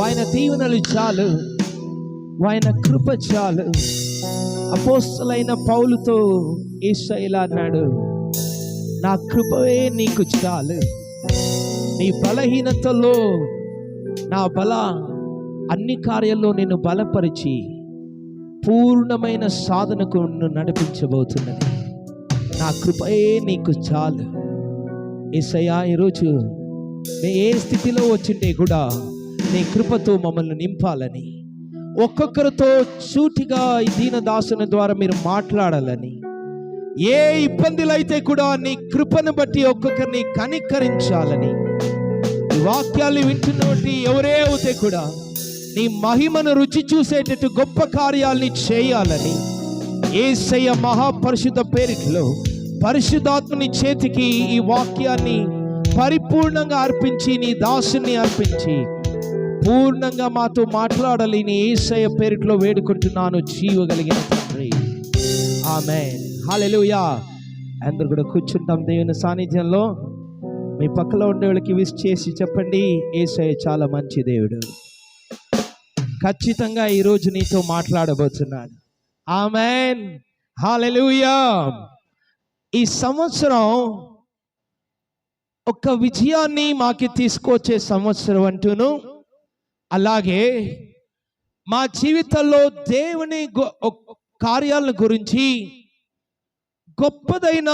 ఆయన దీవెనలు చాలు, ఆయన కృప చాలు. అపోస్తలుడైన పౌలుతో యేసయ్య ఇలా అన్నాడు, నా కృపయే నీకు చాలు, నీ బలహీనతలో నా అన్ని కార్యాల్లో నిన్ను బలపరిచి పూర్ణమైన సాధనకు నడిపించబోతున్నది. నా కృపయే నీకు చాలు. యేసయ్యా, ఈరోజు నేను ఏ స్థితిలో వచ్చింటే కూడా నీ కృపతో మమ్మల్ని నింపాలని, ఒక్కొక్కరితో సూటిగా ఈ దీనదాసుని ద్వారా మీరు మాట్లాడాలని, ఏ ఇబ్బందులు అయితే కూడా నీ కృపను బట్టి ఒక్కొక్కరిని కనికరించాలని, ఈ వాక్యాలు వింటున్నటువంటి ఎవరే అవుతే కూడా నీ మహిమను రుచి చూసేటట్టు గొప్ప కార్యాలని చేయాలని యేసయ్య మహాపరిశుద్ధ పేరిట్లో పరిశుద్ధాత్మని చేతికి ఈ వాక్యాన్ని పరిపూర్ణంగా అర్పించి, నీ దాసుని అర్పించి పూర్ణంగా మాతో మాట్లాడాలి. నీ యేసయ్య పేరిట్లో వేడుకుంటున్నాను, జీవగలిగిన తండ్రి. ఆమేన్, హల్లెలూయా. అందరూ కూడా కూర్చుంటాం దేవుని సాన్నిధ్యంలో. మీ పక్కలో ఉండే వాళ్ళకి విష్ చేసి చెప్పండి, యేసయ్య చాలా మంచి దేవుడు, ఖచ్చితంగా ఈరోజు నీతో మాట్లాడబోతున్నాడు. ఆమేన్, హల్లెలూయా. ఈ సంవత్సరం ఒక విజయాన్ని మాకి తీసుకొచ్చే సంవత్సరం అంటూను, అలాగే మా జీవితంలో దేవుని కార్యాల గురించి గొప్పదైన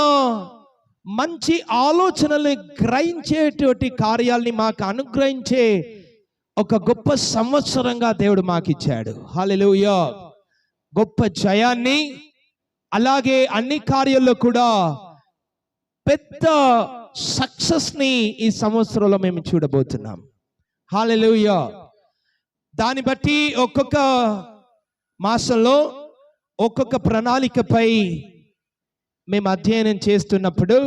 మంచి ఆలోచనల్ని గ్రహించేటువంటి కార్యాలని మాకు అనుగ్రహించే ఒక గొప్ప సంవత్సరంగా దేవుడు మాకు ఇచ్చాడు. హల్లెలూయా. గొప్ప జయాన్ని, అలాగే అన్ని కార్యాల్లో కూడా పెద్ద సక్సెస్ ని ఈ సంవత్సరంలో మేము చూడబోతున్నాం. హల్లెలూయా. దాన్ని బట్టి ఒక్కొక్క మాసంలో ఒక్కొక్క ప్రణాళికపై మేము అధ్యయనం చేస్తున్నప్పుడు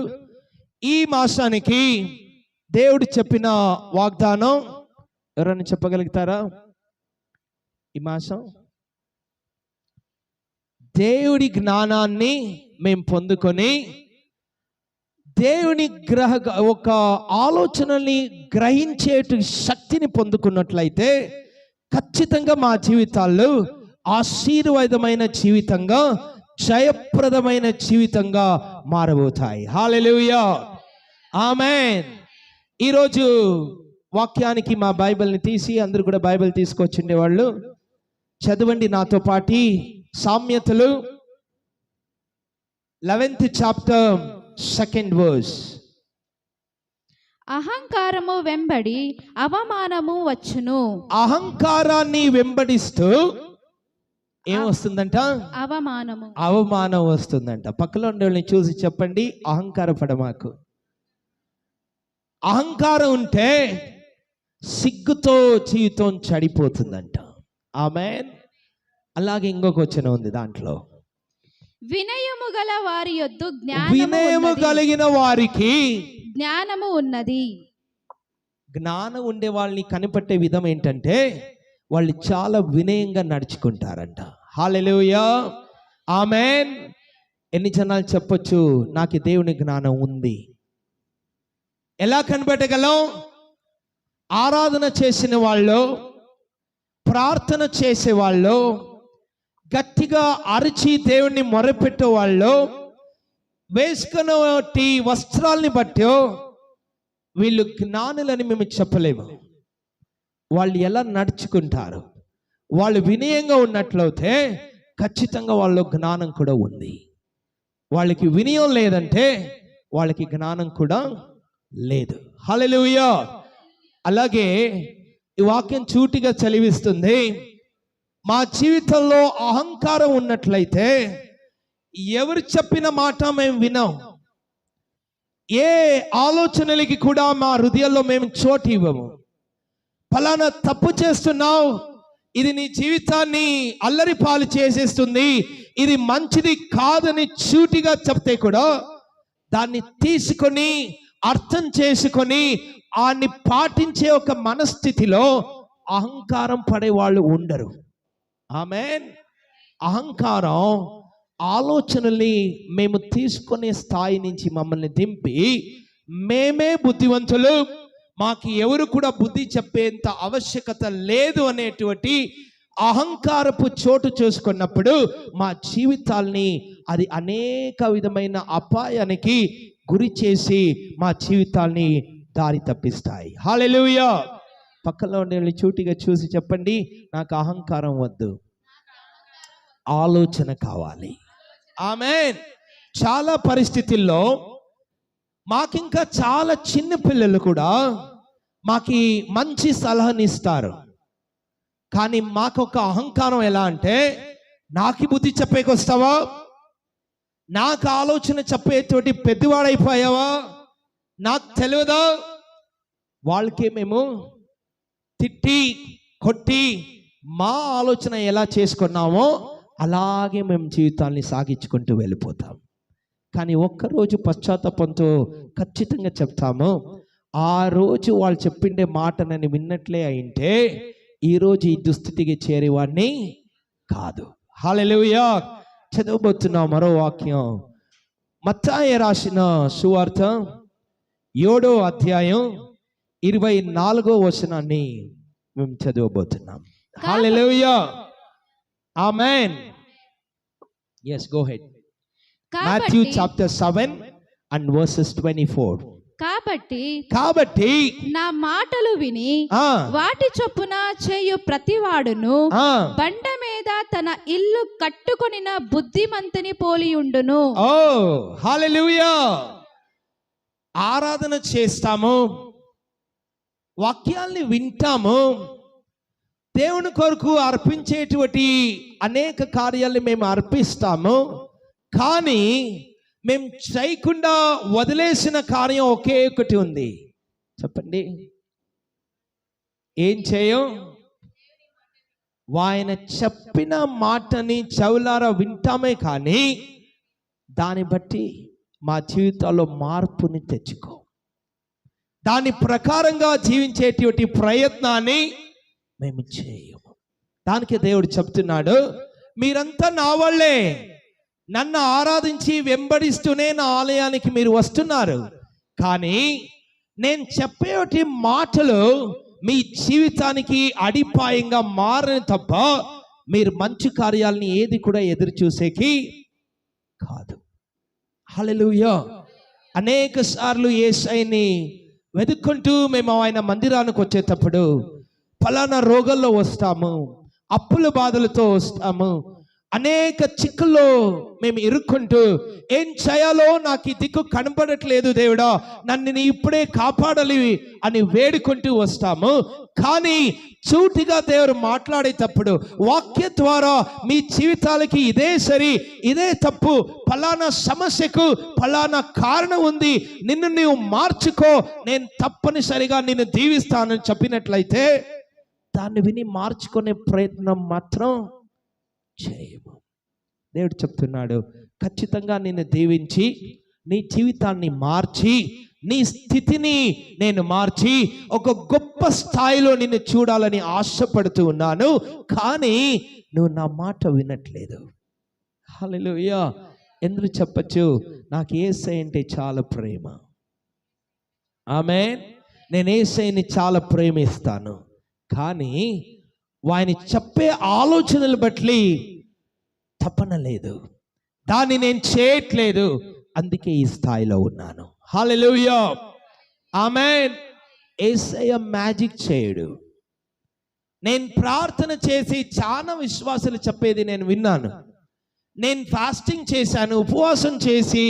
ఈ మాసానికి దేవుడు చెప్పిన వాగ్దానం ఎవరైనా చెప్పగలుగుతారా? ఈ మాసం దేవుడి జ్ఞానాన్ని మేము పొందుకొని దేవుని ఒక ఆలోచనని గ్రహించేటు శక్తిని పొందుకున్నట్లయితే ఖచ్చితంగా మా జీవితాల్లో ఆశీర్వాదమైన జీవితంగా, జయప్రదమైన జీవితంగా మారబోతాయి. హల్లెలూయా, ఆమేన్. ఈరోజు వాక్యానికి మా బైబిల్ని తీసి, అందరూ కూడా బైబిల్ తీసుకొచ్చిండే వాళ్ళు చదవండి నాతో పాటి. సామ్యతలు 11th chapter 2nd verse. అహంకారము వెంబడి అవమానము వచ్చును. అహంకారాన్ని వెంబడిస్తూ ఏమొస్తుందంట? అవమానం వస్తుందంట. పక్కలో ఉండేవాళ్ళని చూసి చెప్పండి, అహంకారపడమాకు. అహంకారం ఉంటే సిగ్గుతో జీవితం చెడిపోతుందంట. ఆమేన్. అలాగే ఇంకొక వచనం ఉంది దాంట్లో, వినయము గల వారి యొద్ద వినయము కలిగిన వారికి జ్ఞానము ఉన్నది. జ్ఞానం ఉండే వాళ్ళని కనిపెట్టే విధం ఏంటంటే వాళ్ళు చాలా వినయంగా నడుచుకుంటారంట. హల్లెలూయా, ఆమేన్. ఎన్ని జనాలు చెప్పొచ్చు నాకు దేవుని జ్ఞానం ఉంది? ఎలా కనిపెట్టగలం? ఆరాధన చేసిన వాళ్ళు, ప్రార్థన చేసేవాళ్ళు, గట్టిగా అరిచి దేవుణ్ణి మొరపెట్టే వాళ్ళు, వేసుకున్న వస్త్రాలని బట్టి వీళ్ళు జ్ఞానులని మేము చెప్పలేము. వాళ్ళు ఎలా నడుచుకుంటారు, వాళ్ళు వినయంగా ఉన్నట్లయితే ఖచ్చితంగా వాళ్ళలో జ్ఞానం కూడా ఉంది. వాళ్ళకి వినయం లేదంటే వాళ్ళకి జ్ఞానం కూడా లేదు. హల్లెలూయా. అలాగే ఈ వాక్యం చూటిగా చలివిస్తుంది, మా జీవితంలో అహంకారం ఉన్నట్లయితే ఎవరు చెప్పిన మాట మేము వినాం, ఏ ఆలోచనలకి కూడా మా హృదయాల్లో మేము చోటు ఇవ్వము. ఫలానా తప్పు చేస్తున్నావు, ఇది నీ జీవితాన్ని అల్లరి పాలు చేసేస్తుంది, ఇది మంచిది కాదని చూటిగా చెప్తే కూడా దాన్ని తీసుకొని అర్థం చేసుకొని ఆన్ని పాటించే ఒక మనస్థితిలో అహంకారం పడే వాళ్ళు ఉండరు. ఆమేన్. అహంకారం ఆలోచనల్ని మేము తీసుకునే స్థాయి నుంచి మమ్మల్ని దింపి మేమే బుద్ధివంతులు, మాకు ఎవరు కూడా బుద్ధి చెప్పేంత ఆవశ్యకత లేదు అనేటువంటి అహంకారపు చోటు చేసుకున్నప్పుడు మా జీవితాల్ని అది అనేక విధమైన అపాయానికి గురి చేసి మా జీవితాల్ని దారి తప్పిస్తాయి. హల్లెలూయా. పక్కలో ఉండే చూటిగా చూసి చెప్పండి, నాకు అహంకారం వద్దు, ఆలోచన కావాలి. ఆమేన్. చాలా పరిస్థితుల్లో మాకింకా చాలా చిన్న పిల్లలు కూడా మాకి మంచి సలహానిస్తారు. కానీ మాకొక అహంకారం ఎలా అంటే, నాకు బుద్ధి చెప్పేకొస్తావా, నాకు ఆలోచన చెప్పేతోటి పెద్దవాడైపోయావా, నాకు తెలియదా. వాళ్ళకే మేము తిట్టి కొట్టి మా ఆలోచన ఎలా చేసుకున్నామో అలాగే మేము జీవితాన్ని సాగించుకుంటూ వెళ్ళిపోతాం. కానీ ఒక్కరోజు పశ్చాత్తాపంతో ఖచ్చితంగా చెప్తాము, ఆ రోజు వాళ్ళు చెప్పిండే మాట నన్ను విన్నట్లే అయింటే ఈరోజు ఈ దుస్థితికి చేరేవాడిని కాదు. హల్లెలూయా. చదవబోతున్నాం మరో వాక్యం, మత్తయి రాసిన సువార్త 7వ అధ్యాయం 24వ వచనాన్ని మేము చదవబోతున్నాం. హల్లెలూయా. ఆమేన్. yes, go ahead. Matthew chapter 7 and verses 24. కాబట్టి నా మాటలు విని వాటి చొప్పున చేయు ప్రతివాడును బండ మీద తన ఇల్లు కట్టుకొనిన బుద్ధిమంతుని పోలియుండును. ఓ హల్లెలూయా. ఆరాధన చేస్తాము, వాక్యాల్ని వింటాము, దేవుని కొరకు అర్పించేటువంటి అనేక కార్యాలను మేము అర్పిస్తాము. కానీ మేము చేయకుండా వదిలేసిన కార్యం ఒకే ఒకటి ఉంది. చెప్పండి, ఏం చేయం? ఆయన చెప్పిన మాటని చెవులారా వింటామే కానీ దాన్ని బట్టి మా జీవితాల్లో మార్పుని తెచ్చుకో, దాని ప్రకారంగా జీవించేటువంటి ప్రయత్నాన్ని మేము చేయము. దానికి దేవుడు చెప్తున్నాడు, మీరంతా నా వాళ్ళే, నన్ను ఆరాధించి వెంబడిస్తూనే నా ఆలయానికి మీరు వస్తున్నారు. కానీ నేను చెప్పేటి మాటలు మీ జీవితానికి అడిపాయంగా మారని తప్ప మీరు మంచి కార్యాలని ఏది కూడా ఎదురు చూసేకి కాదు. హల్లెలూయా. అనేక సార్లు యేసయ్యని వెతుక్కుంటూ మేము ఆయన మందిరానికి వచ్చేటప్పుడు ఫలానా రోగాల్లో వస్తాము, అప్పుల బాధలతో వస్తాము, అనేక చిక్కుల్లో మేము ఇరుక్కుంటూ ఏం చేయాలో నాకు ఈ దిక్కు కనపడట్లేదు దేవుడా, నన్ను నీ ఇప్పుడే కాపాడాలి అని వేడుకుంటూ వస్తాము. కానీ సూటిగా దేవుడు మాట్లాడేటప్పుడు వాక్య ద్వారా మీ జీవితాలకి ఇదే సరి, ఇదే తప్పు, ఫలానా సమస్యకు ఫలానా కారణం ఉంది, నిన్ను నీవు మార్చుకో, నేను తప్పనిసరిగా నిన్ను దీవిస్తానని చెప్పినట్లయితే దాన్ని విని మార్చుకునే ప్రయత్నం మాత్రం చేయము. దేవుడు చెప్తున్నాడు, ఖచ్చితంగా నిన్ను దీవించి నీ జీవితాన్ని మార్చి నీ స్థితిని నేను మార్చి ఒక గొప్ప స్థాయిలో నిన్ను చూడాలని ఆశపడుతూ ఉన్నాను. కానీ నువ్వు నా మాట వినట్లేదు. హల్లెలూయా. ఎందుకు చెప్పచ్చు? నాకు యేసయ్య అంటే చాలా ప్రేమ. ఆమేన్. నేను యేసయ్యని చాలా ప్రేమిస్తాను. కానీ ఆయన చెప్పే ఆలోచనలు బట్టి తపన లేదు, దాన్ని నేను చేయట్లేదు, అందుకే ఈ స్థాయిలో ఉన్నాను. హల్లెలూయా. ఆమేన్. యేసయ్య మ్యాజిక్ చేయడు. నేను ప్రార్థన చేసి చాలా విశ్వాసాలు చెప్పేది నేను విన్నాను. నేను ఫాస్టింగ్ చేశాను, ఉపవాసం చేసి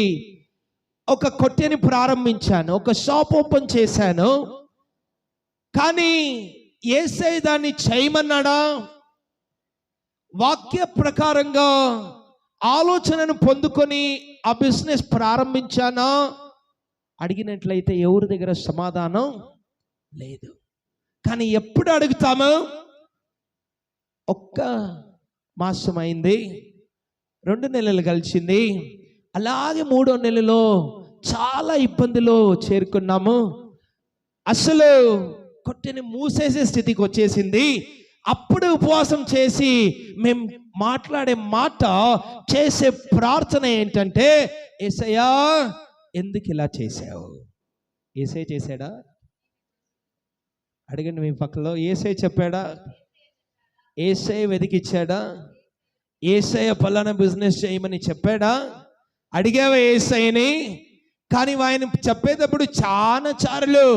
ఒక కొట్టెని ప్రారంభించాను, ఒక షాప్ ఓపెన్ చేశాను. కానీ యేసయ్య దాన్ని చేయమన్నాడా? వాక్య ప్రకారంగా ఆలోచనను పొందుకొని ఆ బిజినెస్ ప్రారంభించానా అడిగినట్లయితే ఎవరి దగ్గర సమాధానం లేదు. కానీ ఎప్పుడు అడుగుతాము? ఒక్క మాసం అయింది, 2 నెలలు గడిచింది, అలాగే 3వ నెలలో చాలా ఇబ్బందిలో చేరుకున్నాము, అసలు కొట్టెని మూసేసే స్థితికి వచ్చేసింది. అప్పుడు ఉపవాసం చేసి మేము మాట్లాడే మాట, చేసే ప్రార్థన ఏంటంటే, యేసయ్యా ఎందుకు ఇలా చేశావు? యేసయ్య చేశాడా? అడగండి మీ పక్కలో, ఏసై చెప్పాడా? ఏసై వెతికిచ్చాడా? ఏసై పలానా బిజినెస్ చేయమని చెప్పాడా? అడిగావా ఏసైని? కానీ ఆయన చెప్పేటప్పుడు చాలా చారులు.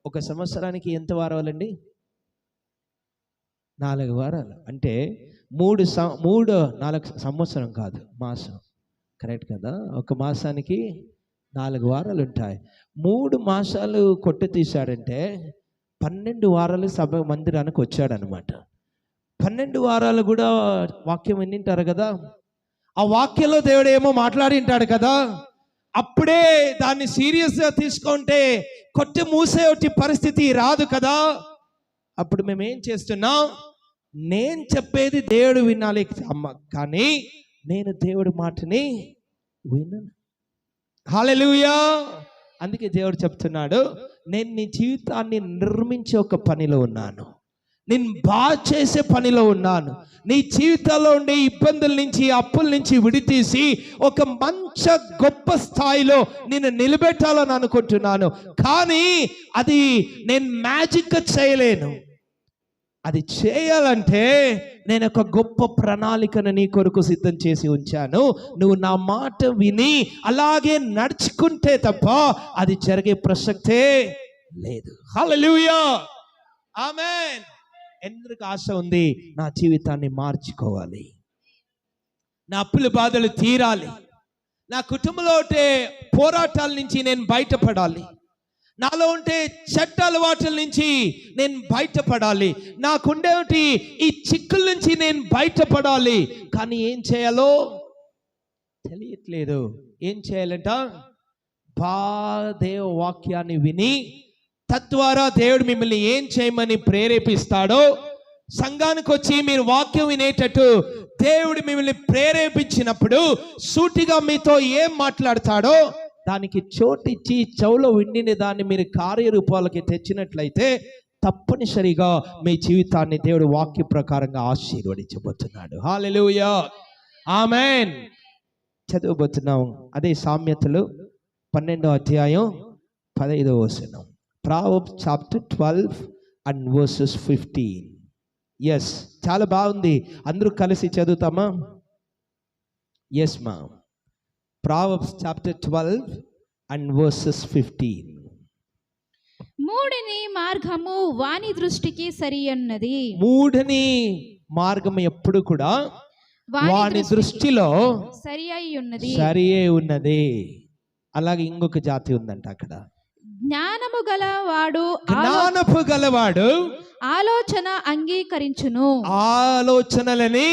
ఒక సంవత్సరానికి ఎంత వారాలండి? 4 వారాలు. అంటే 4 సంవత్సరం కాదు, మాసం. కరెక్ట్ కదా? ఒక మాసానికి 4 వారాలు ఉంటాయి. 3 మాసాలు కొట్టు తీశాడంటే 12 వారాలు సభ మందిరానికి వచ్చాడనమాట. 12 వారాలు కూడా వాక్యం వింటారు కదా. ఆ వాక్యంలో దేవుడు ఏమో మాట్లాడింటాడు కదా. అప్పుడే దాన్ని సీరియస్గా తీసుకుంటే కొట్టి మూసే పరిస్థితి రాదు కదా. అప్పుడు మేము ఏం చేస్తున్నాం? నేను చెప్పేది దేవుడు వినాలి అమ్మ, కానీ నేను దేవుడి మాటని వినను. హల్లెలూయా. అందుకే దేవుడు చెప్తున్నాడు, నేను నీ జీవితాన్ని నిర్మించే ఒక పనిలో ఉన్నాను, నేను బాగా చేసే పనిలో ఉన్నాను. నీ జీవితంలో ఉండే ఇబ్బందుల నుంచి, అప్పుల నుంచి విడితీసి ఒక మంచి గొప్ప స్థాయిలో నేను నిలబెట్టాలని అనుకుంటున్నాను. కానీ అది నేను మ్యాజిక్ చేయలేను. అది చేయాలంటే నేను ఒక గొప్ప ప్రణాళికను నీ కొరకు సిద్ధం చేసి ఉంచాను. నువ్వు నా మాట విని అలాగే నడుచుకుంటే తప్ప అది జరిగే ప్రసక్తే లేదు. హల్లెలూయా, ఆమేన్. ఎందుకు ఆశ ఉంది? నా జీవితాన్ని మార్చుకోవాలి, నా అప్పుల బాధలు తీరాలి, నా కుటుంబంలో ఉంటే పోరాటాల నుంచి నేను బయటపడాలి, నాలో ఉంటే చెడ్డ అలవాట్ల నుంచి నేను బయటపడాలి, నాకుండే ఈ చిక్కుల నుంచి నేను బయటపడాలి. కానీ ఏం చేయాలో తెలియట్లేదు. ఏం చేయాలంట? దేవ వాక్యాన్ని విని తద్వారా దేవుడు మిమ్మల్ని ఏం చేయమని ప్రేరేపిస్తాడో, సంఘానికి వచ్చి మీరు వాక్యం వినేటట్టు దేవుడు మిమ్మల్ని ప్రేరేపించినప్పుడు సూటిగా మీతో ఏం మాట్లాడతాడో దానికి చోటిచ్చి చెవులో విండిన దాన్ని మీరు కార్యరూపాలకి తెచ్చినట్లయితే తప్పనిసరిగా మీ జీవితాన్ని దేవుడు వాక్య ప్రకారంగా ఆశీర్వదించబోతున్నాడు. హల్లెలూయా, ఆమేన్. చదవబోతున్నాం అదే సామెతలు 12వ అధ్యాయం 15వ వచనం. Proverbs chapter 12 and verses 15. Yes, చాలా బాగుంది. అందరూ కలిసి చదువుతామా? ఎస్ మా. Proverbs chapter 12 and verses 15. మూఢని మార్గము వాని దృష్టికి సరి అన్నది. మూఢని మార్గం ఎప్పుడు కూడా వాని దృష్టిలో సరి అయి ఉన్నది, సరియే ఉన్నది. అలాగే ఇంకొక జాతి ఉందంట అక్కడ. జ్ఞానము గలవాడు ఆలోచన అంగీకరించును, ఆలోచనలని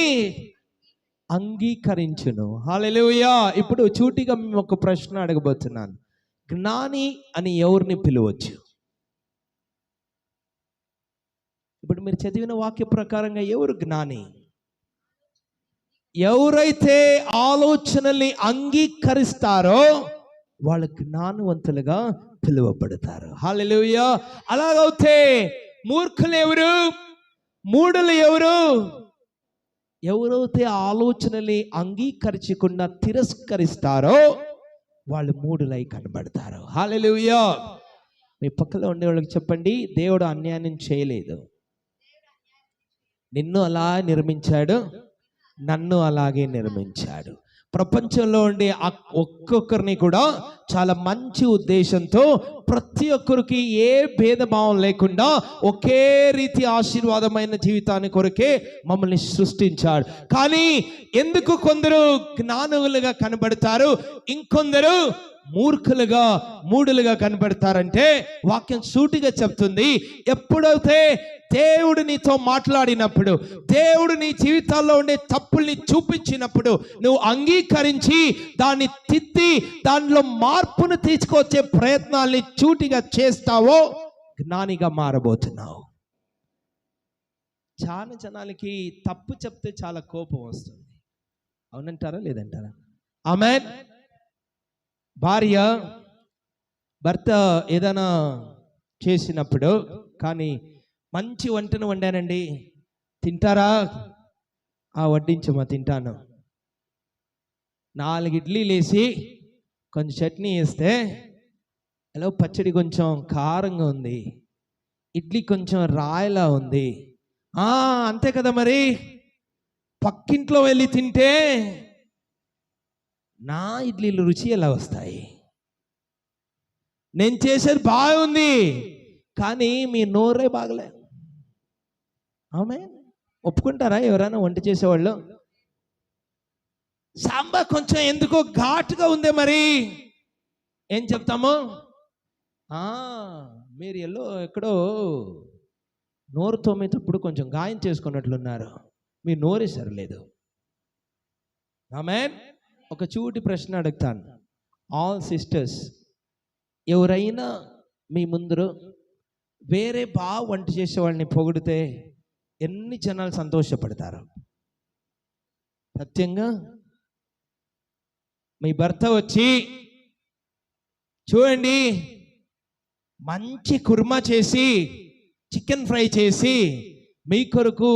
అంగీకరించును. హల్లెలూయా. ఇప్పుడు చూటిగా మేము ఒక ప్రశ్న అడగబోతున్నాను. జ్ఞాని అని ఎవరిని పిలవచ్చు? ఇప్పుడు మీరు చదివిన వాక్య ప్రకారంగా ఎవరు జ్ఞాని? ఎవరైతే ఆలోచనల్ని అంగీకరిస్తారో వాళ్ళు జ్ఞానవంతులుగా పిలువబడతారు. హల్లెలూయా. అలాగైతే మూర్ఖులు ఎవరు? మూఢులు ఎవరు? ఎవరైతే ఆలోచనల్ని అంగీకరించకుండా తిరస్కరిస్తారో వాళ్ళు మూఢులై కనబడతారు. హల్లెలూయా. మీ పక్కలో ఉండే వాళ్ళకి చెప్పండి, దేవుడు అన్యాయం చేయలేదు. నిన్ను అలా నిర్మించాడు, నన్ను అలాగే నిర్మించాడు. ప్రపంచంలో ఉండే ఒక్కొక్కరిని కూడా చాలా మంచి ఉద్దేశంతో ప్రతి ఒక్కరికి ఏ భేదభావం లేకుండా ఒకే రీతి ఆశీర్వాదమైన జీవితాన్ని కొరకే మమ్మల్ని సృష్టించాడు. కానీ ఎందుకు కొందరు జ్ఞానులుగా కనబడతారు, ఇంకొందరు మూర్ఖులుగా మూఢులుగా కనబడతారంటే వాక్యం సూటిగా చెప్తుంది, ఎప్పుడైతే దేవుడు నీతో మాట్లాడినప్పుడు, దేవుడు నీ జీవితాల్లో ఉండే తప్పుల్ని చూపించినప్పుడు నువ్వు అంగీకరించి దాన్ని తిత్తి దానిలో మార్పును తీసుకొచ్చే ప్రయత్నాల్ని సూటిగా చేస్తావో జ్ఞానిగా మారబోతున్నావు. చాలా జనాలకి తప్పు చెప్తే చాలా కోపం వస్తుంది. అవునంటారా లేదంటారా? ఆమేన్. భార్య భర్త ఏదైనా చేసినప్పుడు, కానీ మంచి వంటను వండానండి తింటారా? వడ్డించమ్మా తింటాను. 4 ఇడ్లీలు వేసి కొంచెం చట్నీ వేస్తే హలో పచ్చడి కొంచెం కారంగా ఉంది, ఇడ్లీ కొంచెం రాయిలా ఉంది. అంతే కదా మరి. పక్కింట్లో వెళ్ళి తింటే నా ఇడ్లీలు రుచి ఎలా వస్తాయి? నేను చేసేది బాగుంది కానీ మీ నోరే బాగలే. ఆమె ఒప్పుకుంటారా ఎవరైనా వంట చేసేవాళ్ళు? సాంబార్ కొంచెం ఎందుకో ఘాటుగా ఉందే మరి ఏం చెప్తాము? మీరు ఎక్కడో నోరు తోమేటప్పుడు కొంచెం గాయం చేసుకున్నట్లున్నారు, మీ నోరే సరిలేదు. ఆమెన్. ఒక చూటి ప్రశ్న అడుగుతాను, ఆల్ సిస్టర్స్, ఎవరైనా మీ ముందర వేరే బాగా వంట చేసే వాళ్ళని పొగిడితే ఎన్ని జనాలు సంతోషపడతారు? సత్యంగా మీ భర్త వచ్చి చూడండి మంచి కుర్మా చేసి చికెన్ ఫ్రై చేసి మీ కొరకు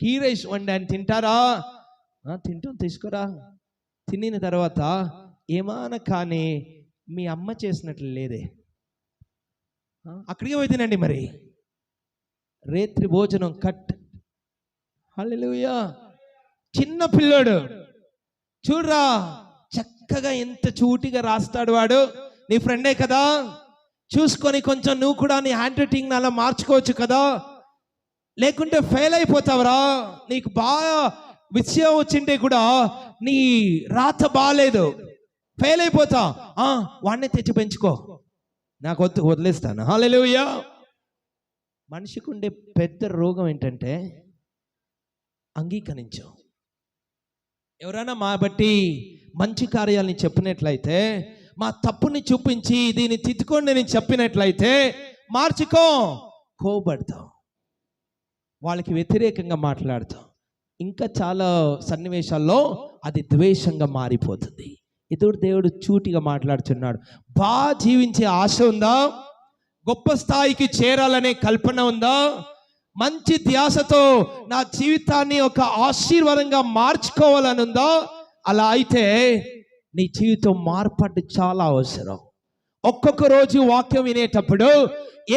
గీ రైస్ వండాను, తింటారా? తింటాం, తీసుకురా. తినిన తర్వాత ఏమాన కానీ మీ అమ్మ చేసినట్లు లేదే, అక్కడికి పోయి తినండి మరి. రేత్రి భోజనం కట్. హల్లెలూయా. చిన్న పిల్లోడు చూడరా, చక్కగా ఎంత చూటిగా రాస్తాడు వాడు. నీ ఫ్రెండే కదా, చూసుకొని కొంచెం నువ్వు కూడా నీ హ్యాండ్ రైటింగ్ అలా మార్చుకోవచ్చు కదా, లేకుంటే ఫెయిల్ అయిపోతావురా. నీకు బాగా విషయం వచ్చింటే కూడా నీ రాత బాగాలేదు, ఫెయిల్ అయిపోతా. వాడిని తెచ్చి పెంచుకో, నాకు వదిలేస్తాను. హల్లెలూయా. మనిషికి ఉండే పెద్ద రోగం ఏంటంటే అంగీకరించు. ఎవరైనా మా బట్టి మంచి కార్యాలని చెప్పినట్లయితే, మా తప్పుని చూపించి దీన్ని తిట్టుకోండి అని చెప్పినట్లయితే మార్చుకో, కోబడతాం, వాళ్ళకి వ్యతిరేకంగా మాట్లాడతాం. ఇంకా చాలా సన్నివేశాల్లో అది ద్వేషంగా మారిపోతుంది. ఇతడు దేవుడు చూటిగా మాట్లాడుతున్నాడు. బాగా జీవించే ఆశ ఉందా? గొప్ప స్థాయికి చేరాలనే కల్పన ఉందా? మంచి ధ్యాసతో నా జీవితాన్ని ఒక ఆశీర్వాదంగా మార్చుకోవాలని ఉందా? అలా అయితే నీ జీవితం మార్పడ్డ చాలా అవసరం. ఒక్కొక్క రోజు వాక్యం వినేటప్పుడు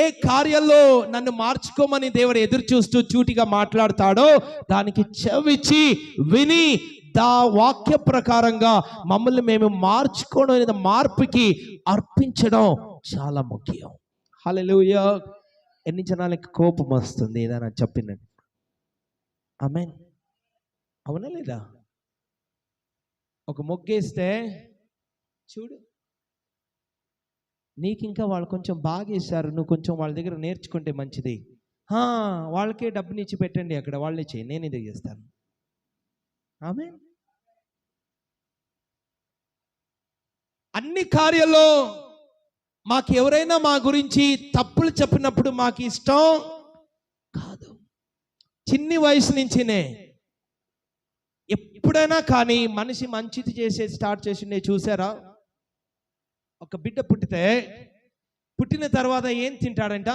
ఏ కార్యాల్లో నన్ను మార్చుకోమని దేవుడు ఎదురు చూస్తూ చూటిగా మాట్లాడతాడో దానికి చెవిచ్చి విని దా వాక్య ప్రకారంగా మమ్మల్ని మేము మార్చుకోవడం అనేది మార్పుకి అర్పించడం చాలా ముఖ్యం. హల్లెలూయా. ఎన్ని జనాలకి కోపం వస్తుంది ఏదైనా చెప్పినట్టు? ఆమేన్. అవునా లేదా? ఒక మొగ్గేస్తే చూడు, నీకు ఇంకా వాళ్ళు కొంచెం బాగా వేశారు, నువ్వు కొంచెం వాళ్ళ దగ్గర నేర్చుకుంటే మంచిది. వాళ్ళకే డబ్బునిచ్చి పెట్టండి, అక్కడ వాళ్ళే చేయి, నేను ఇది చేస్తాను. ఆమేన్. అన్ని కార్యాల్లో మాకు ఎవరైనా మా గురించి తప్పులు చెప్పినప్పుడు మాకు ఇష్టం కాదు. చిన్ని వయసు నుంచినే ఎప్పుడైనా కానీ మనిషి మంచిది చేసే స్టార్ట్ చేసిండే చూసారా? ఒక బిడ్డ పుట్టిన తర్వాత ఏం తింటాడంట?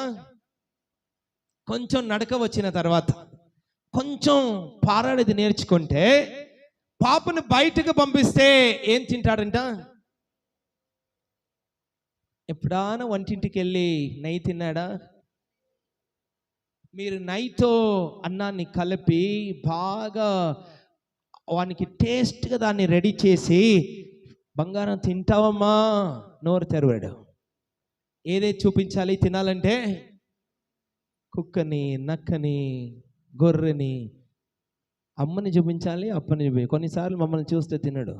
కొంచెం నడక వచ్చిన తర్వాత కొంచెం పారాడేది నేర్చుకుంటే పాపను బయటకు పంపిస్తే ఏం తింటాడంట? ఎప్పుడైనా వంటింటికి వెళ్ళి నెయ్యి తిన్నాడా? మీరు నెయ్యితో అన్నాన్ని కలిపి బాగా వానికి టేస్ట్గా దాన్ని రెడీ చేసి బంగారం తింటావమ్మా, నోరు తెరవాడు. ఏదైతే చూపించాలి తినాలంటే? కుక్కని, నక్కని, గొర్రెని, అమ్మని చూపించాలి, అప్పని చూపి. కొన్నిసార్లు మమ్మల్ని చూస్తే తినడు.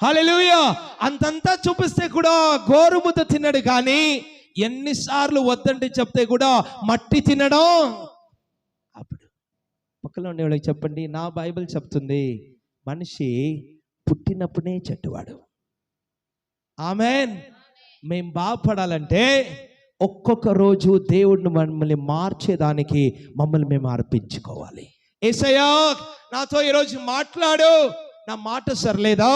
హల్లెలూయా. అంతంతా చూపిస్తే కూడా గోరుముద్ద తినడు, కానీ ఎన్నిసార్లు వద్దంటే చెప్తే కూడా మట్టి తినడం. అప్పుడు పక్కలో ఉండేవాళ్ళకి చెప్పండి, నా బైబిల్ చెప్తుంది మనిషి పుట్టినప్పుడే చెట్టువాడు. ఆమేన్. మేం బాగుపడాలంటే ఒక్కొక్క రోజు దేవుడిని మమ్మల్ని మార్చేదానికి మమ్మల్ని మేము అర్పించుకోవాలి. యేసయ్యా నాతో ఈరోజు మాట్లాడు, నా మాట సరిలేదా,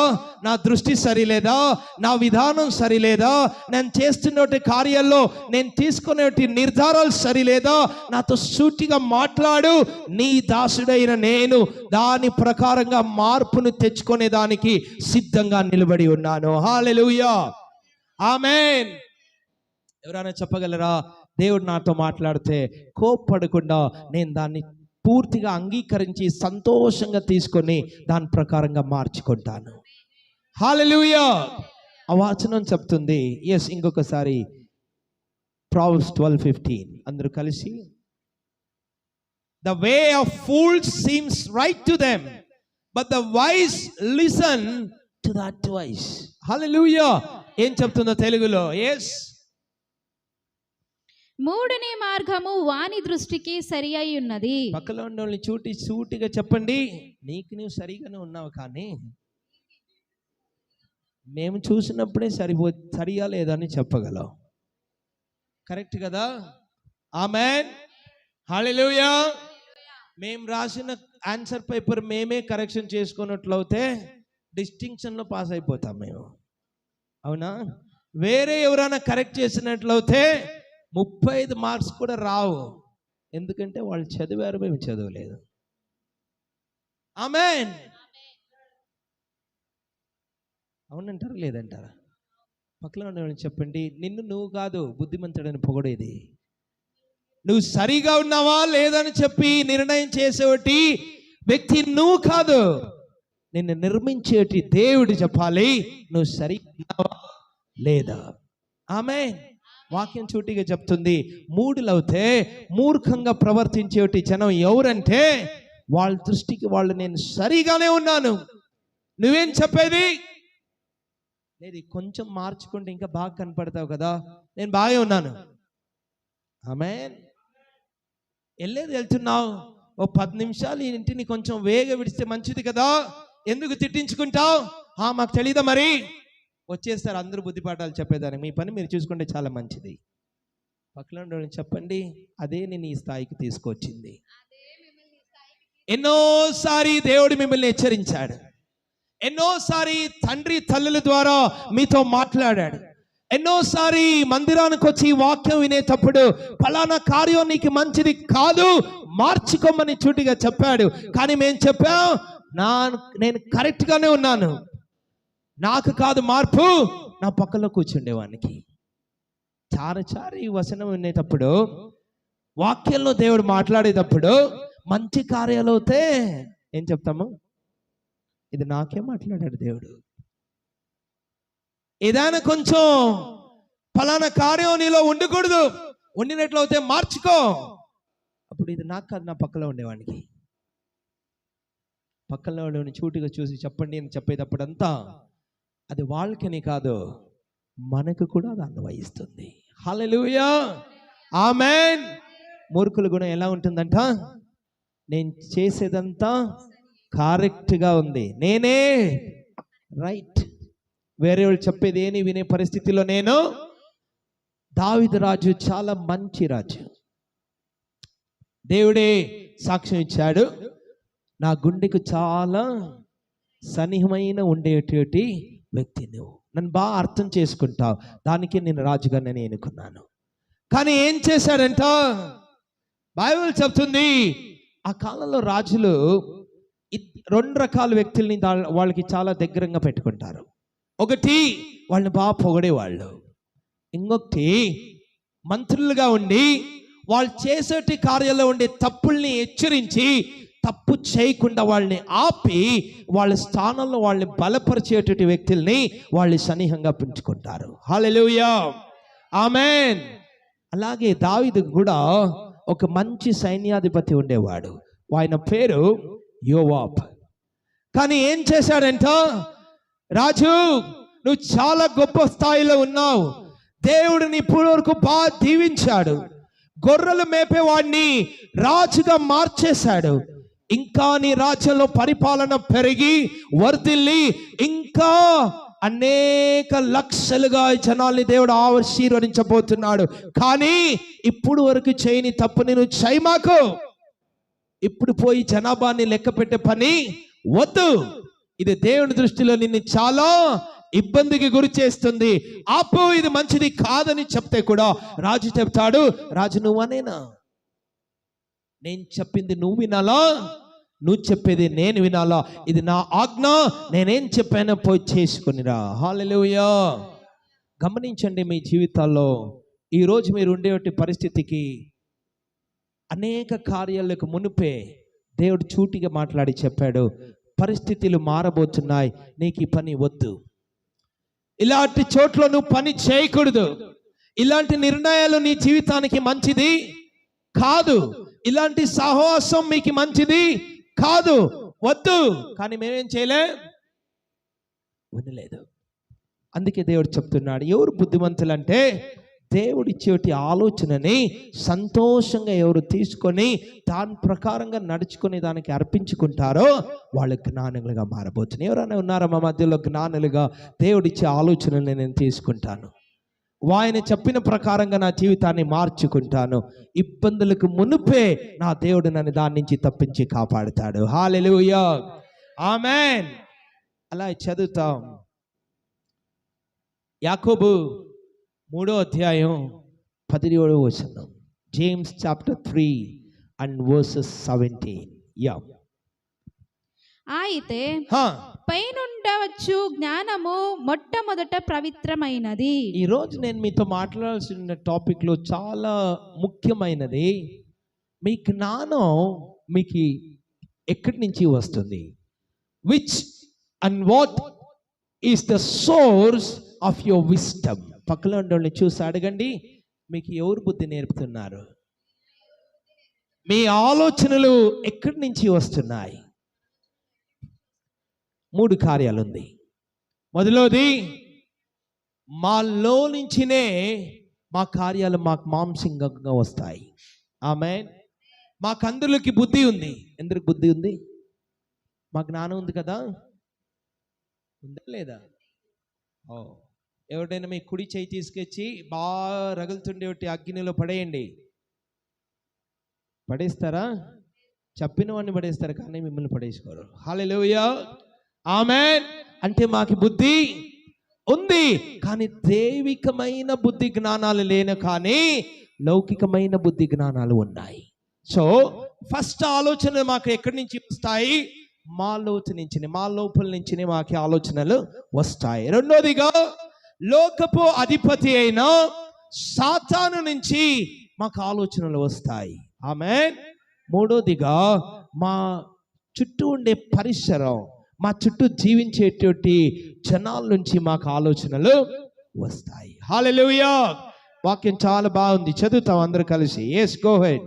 నా దృష్టి సరిలేదా, నా విధానం సరిలేదా, నేను చేస్తున్న కార్యాల్లో నేను తీసుకునే నిర్ధారాలు సరిలేదా, నాతో సూటిగా మాట్లాడు. నీ దాసుడైన నేను దాని ప్రకారంగా మార్పును తెచ్చుకునే దానికి సిద్ధంగా నిలబడి ఉన్నాను. హల్లెలూయా. ఆమేన్. ఎవరైనా చెప్పగలరా దేవుడు నాతో మాట్లాడితే కోప్పడకుండా నేను దాన్ని పూర్తిగా అంగీకరించి సంతోషంగా తీసుకొని దాని ప్రకారంగా మార్చుకుంటాను. హల్లెలూయా. ఆ వచనం చెప్తుంది. ఇంకొకసారి Proverbs 12:15 అందరూ కలిసి. The way of fools seems right to them, but the wise listen to the advice. Hallelujah. ఏం చెప్తుందో తెలుగులో? మూఢుని మార్గము వాని దృష్టికి సరి అయి ఉన్నది. పక్కలో ఉన్న వాళ్ళని సూటిగా చెప్పండి, నీకు నువ్వు సరిగానే ఉన్నావు, కానీ మేము చూసినప్పుడే సరియా లేదని చెప్పగలం. కరెక్ట్ కదా? ఆమేన్. హల్లెలూయా. మేము రాసిన ఆన్సర్ పేపర్ మేమే కరెక్షన్ చేసుకున్నట్లయితే డిస్టింక్షన్లో పాస్ అయిపోతాం మేము. అవునా? వేరే ఎవరైనా కరెక్ట్ చేసినట్లయితే 35 మార్క్స్ కూడా రావు. ఎందుకంటే వాళ్ళు చదివారు, మేము చదవలేదు. ఆమేన్. అవునంటారా లేదంటారా? పక్కన ఉన్న చెప్పండి, నిన్ను నువ్వు కాదు బుద్ధిమంతుడని పొగడేది. నువ్వు సరిగా ఉన్నావా లేదని చెప్పి నిర్ణయం చేసేటి వ్యక్తి నువ్వు కాదు, నిన్ను నిర్మించేటి దేవుడు చెప్పాలి నువ్వు సరిగా ఉన్నావా లేదా. ఆమేన్. వాక్యం చూటిగా చెప్తుంది, మూఢులవుతే మూర్ఖంగా ప్రవర్తించేటి జనం ఎవరంటే వాళ్ళ దృష్టికి వాళ్ళు నేను సరిగానే ఉన్నాను. నువ్వేం చెప్పేది లేదు, కొంచెం మార్చుకుంటే ఇంకా బాగా కనపడతావు కదా, నేను బాగా ఉన్నాను. ఆమేన్. వెళ్తున్నావు, ఓ 10 నిమిషాలు ఈ ఇంటిని కొంచెం వేగ విడిస్తే మంచిది కదా, ఎందుకు తిట్టించుకుంటావు? మాకు తెలీదా మరి? వచ్చేస్తారు అందరూ బుద్ధిపాఠాలు చెప్పేదాన్ని. మీ పని మీరు చూసుకుంటే చాలా మంచిది. పక్కన చెప్పండి, అదే నేను ఈ స్థాయికి తీసుకొచ్చింది. ఎన్నోసారి దేవుడు మిమ్మల్ని హెచ్చరించాడు, ఎన్నోసారి తండ్రి తల్లుల ద్వారా మీతో మాట్లాడాడు, ఎన్నోసారి మందిరానికి వచ్చి వాక్యం వినేటప్పుడు ఫలానా కార్యం నీకు మంచిది కాదు, మార్చుకోమని చూటిగా చెప్పాడు. కానీ మేము చెప్పాం, నేను కరెక్ట్ గానే ఉన్నాను, నాకు కాదు మార్పు, నా పక్కలో కూర్చుండేవానికి. చారచారి వచనం వినేటప్పుడు, వాక్యంలో దేవుడు మాట్లాడేటప్పుడు మంచి కార్యాలు అవుతే ఏం చెప్తాము? ఇది నాకే మాట్లాడాడు దేవుడు. ఏదైనా కొంచెం ఫలానా కార్యం నీలో ఉండకూడదు, ఉండినట్లయితే మార్చుకో. అప్పుడు ఇది నాకు కాదు, నా పక్కలో ఉండేవాడికి. పక్కన వాళ్ళని చూటిగా చూసి చెప్పండి అని చెప్పేటప్పుడంతా అది వాళ్ళకని కాదు, మనకు కూడా అది అన్వయిస్తుంది. హల్లెలూయా. ఆమేన్. మూర్ఖుల గుణం ఎలా ఉంటుందంట? నేను చేసేదంతా కరెక్ట్గా ఉంది, నేనే రైట్, వేరే వాళ్ళు చెప్పేది ఏని వినే పరిస్థితిలో నేను. దావీదు రాజు చాలా మంచి రాజు, దేవుడే సాక్ష్యం ఇచ్చాడు, నా గుండెకు చాలా సన్నిహమైన ఉండేటువంటి వ్యక్తి నువ్వు, నన్ను బాగా అర్థం చేసుకుంటావు, దానికి నేను రాజుగా నేను ఎన్నుకున్నాను. కానీ ఏం చేశాడంట? బైబిల్ చెప్తుంది, ఆ కాలంలో రాజులు 2 రకాల వ్యక్తుల్ని వాళ్ళకి చాలా దగ్గరగా పెట్టుకుంటారు. ఒకటి వాళ్ళని బాగా పొగడేవాళ్ళు, ఇంకొకటి మంత్రులుగా ఉండి వాళ్ళు చేసేటి కార్యాల్లో ఉండే తప్పుల్ని హెచ్చరించి తప్పు చేయకుండా వాళ్ళని ఆపి వాళ్ళ స్థానంలో వాళ్ళని బలపరిచేటువంటి వ్యక్తుల్ని వాళ్ళు సన్నిహంగా పెంచుకుంటారు. హల్లెలూయా. ఆమేన్. అలాగే దావీదు కూడా ఒక మంచి సైన్యాధిపతి ఉండేవాడు, ఆయన పేరు యోవాబ్. కానీ ఏం చేశాడంట? రాజు, నువ్వు చాలా గొప్ప స్థాయిలో ఉన్నావు, దేవుడిని ఇప్పటి వరకు బాగా దీవించాడు, గొర్రెలు మేపేవాడిని రాజుగా మార్చేశాడు, ఇంకా నీ రాజ్యంలో పరిపాలన పెరిగి వర్ధిల్లి ఇంకా అనేక లక్షలుగా జనాల్ని దేవుడు ఆశీర్వదించబోతున్నాడు. కానీ ఇప్పుడు వరకు చేయని తప్పుని నువ్వు చేయమాకు, ఇప్పుడు పోయి జనాభాని లెక్క పెట్టే పని వద్దు, ఇది దేవుని దృష్టిలో నిన్ను చాలా ఇబ్బందికి గురి చేస్తుంది, ఆపు, ఇది మంచిది కాదని చెప్తే కూడా రాజు చెప్తాడు, రాజు నువ్వనేనా, నేను చెప్పింది నువ్వు వినాలా, నువ్వు చెప్పేది నేను వినాలా, ఇది నా ఆజ్ఞ, నేనేం చెప్పానో పోయి చేసుకునిరా. హల్లెలూయా. గమనించండి, మీ జీవితాల్లో ఈరోజు మీరు ఉండేటి పరిస్థితికి అనేక కార్యాలకు మునిపే దేవుడు చూటిగా మాట్లాడి చెప్పాడు, పరిస్థితులు మారబోతున్నాయి, నీకు ఈ పని వద్దు, ఇలాంటి చోట్ల నువ్వు పని చేయకూడదు, ఇలాంటి నిర్ణయాలు నీ జీవితానికి మంచిది కాదు, ఇలాంటి సాహసం మీకు మంచిది కాదు, వద్దు. కానీ మేమేం చేయలే, వినలేదు. అందుకే దేవుడు చెప్తున్నాడు, ఎవరు బుద్ధిమంతులంటే దేవుడిచ్చేటి ఆలోచనని సంతోషంగా ఎవరు తీసుకొని దాని ప్రకారంగా నడుచుకుని దానికి అర్పించుకుంటారో వాళ్ళు జ్ఞానులుగా మారబోతున్నారు. ఎవరైనా ఉన్నారా మా మధ్యలో జ్ఞానులుగా? దేవుడిచ్చే ఆలోచనని నేను తీసుకుంటాను, ఆయన చెప్పిన ప్రకారంగా నా జీవితాన్ని మార్చుకుంటాను, ఇబ్బందులకు మునుపే నా దేవుడు నన్ను దాని నుంచి తప్పించి కాపాడుతాడు. హల్లెలూయా, ఆమేన్. అలా చదువుతాం. యాకోబు 3వ అధ్యాయం 17వ వచనం. James chapter 3 and verses 17. అయితే పైనుండవచ్చు జ్ఞానము మొట్టమొదట పవిత్రమైనది. ఈరోజు నేను మీతో మాట్లాడాల్సిన టాపిక్లో చాలా ముఖ్యమైనది, మీ జ్ఞానం మీకు ఎక్కడి నుంచి వస్తుంది? Which and what is the source of your wisdom? పక్కన ఉండేవాళ్ళని చూసి అడగండి, మీకు ఎవరు బుద్ధి నేర్పుతున్నారు? మీ ఆలోచనలు ఎక్కడి నుంచి వస్తున్నాయి? 3 కార్యాలు ఉంది. మొదలోది, మాలో నుంచినే మా కార్యాలు మాకు మాంసంగా వస్తాయి. ఆమేన్. మాకందరికి బుద్ధి ఉంది. ఎందుకు బుద్ధి ఉంది? మా జ్ఞానం ఉంది కదా, ఉందా లేదా? ఎవరైనా మీ కుడి చేయి తీసుకొచ్చి బాగా రగులుతుండే అగ్నిలో పడేయండి, పడేస్తారా? చెప్పిన వాడిని పడేస్తారు కానీ మిమ్మల్ని పడేసుకోరు. హల్లెలూయా, ఆమేన్. అంటే మాకు బుద్ధి ఉంది, కానీ దైవికమైన బుద్ధి జ్ఞానాలు లేను, కానీ లౌకికమైన బుద్ధి జ్ఞానాలు ఉన్నాయి. సో ఫస్ట్ ఆలోచన మాకు ఎక్కడి నుంచి వస్తాయి? మా లోతు నుంచి, మా లోపల నుంచి మాకు ఆలోచనలు వస్తాయి. రెండోదిగా, లోకపు అధిపతి అయిన సాతాను నుంచి మాకు ఆలోచనలు వస్తాయి. ఆమేన్. మూడోదిగా, మా చుట్టూ ఉండే పరిసరం, మా చుట్టూ జీవించేటువంటి జనాల నుంచి మాకు ఆలోచనలు వస్తాయి. హల్లెలూయా. వాక్యం చాలా బాగుంది, చదువుతాం అందరూ కలిసి. yes, go ahead.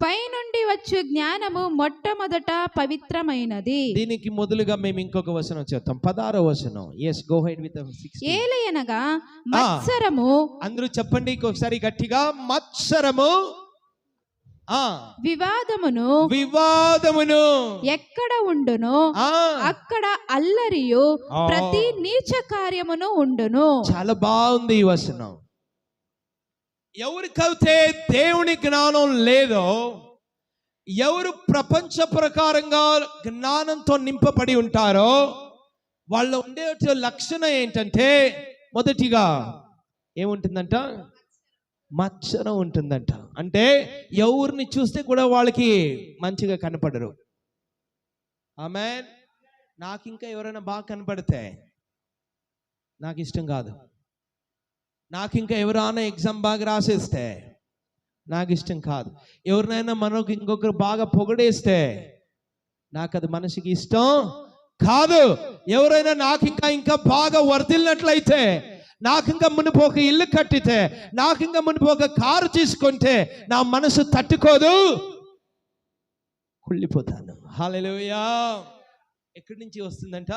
పైనుండి వచ్చు జ్ఞానము మొట్టమొదట పవిత్రమైనది. దీనికి మొదలుగా మేము ఇంకొక వచనం చేద్దాం, 16వ వచనం. yes, go ahead with the 16. ఏలయనగా మత్సరము, అందరూ చెప్పండి ఒకసారి గట్టిగా, మత్సరము, వివాదమును ఎక్కడ ఉండును అక్కడ అల్లరియు ప్రతి నీచ కార్యమును ఉండును. చాలా బాగుంది ఈ వచనం. ఎవరికైతే దేవుని జ్ఞానం లేదో, ఎవరు ప్రపంచ ప్రకారంగా జ్ఞానంతో నింపబడి ఉంటారో, వాళ్ళ ఉండే లక్షణం ఏంటంటే, మొదటిగా ఏముంటుందంట? మత్సరం ఉంటుందంట. అంటే ఎవరిని చూస్తే కూడా వాళ్ళకి మంచిగా కనపడరు. ఆమేన్. నాకు ఇంకా ఎవరైనా బాగా కనపడితే నాకు ఇష్టం కాదు. నాకు ఇంకా ఎవరైనా ఎగ్జామ్ బాగా రాసేస్తే నాకు ఇష్టం కాదు. ఎవరినైనా మనకు ఇంకొకరు బాగా పొగడేస్తే నాకు అది మనసుకి ఇష్టం కాదు. ఎవరైనా నాకు ఇంకా బాగా వర్ధిల్లినట్లయితే, నాకు ఇంకా మునుపు ఒక ఇల్లు కట్టితే, నాకు ఇంకా మునుపు ఒక కారు తీసుకుంటే నా మనసు తట్టుకోదు, కుళ్ళిపోతాను. హల్లెలూయా. ఎక్కడి నుంచి వస్తుందంట?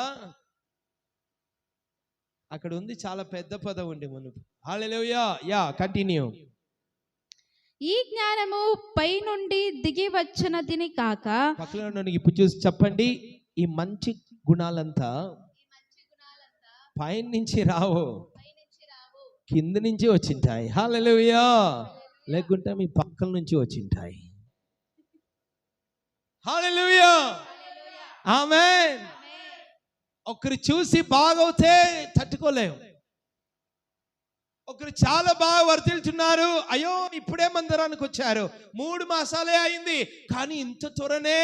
అక్కడ ఉంది, చాలా పెద్ద పదం ఉండి మునుపు. హల్లెలూయా. Yeah, continue. ఈ జ్ఞానము పై నుండి దిగి వచ్చినదిని కాక, పక్కన ఇప్పుడు చూసి చెప్పండి, ఈ మంచి గుణాలంతా పై నుంచి రావు, కింద నుంచి వచ్చింటాయి. హల్లెలూయా. లేకుంటే మీ పక్కల నుంచి వచ్చింటాయి. హల్లెలూయా, ఆమేన్. ఒకరు చూసి బాగవుతే తట్టుకోలేము. ఒకరు చాలా బాగా వర్తిల్చున్నారు, అయ్యో ఇప్పుడే మందిరానికి వచ్చారు, 3 మాసాలే అయింది, కానీ ఇంత త్వరనే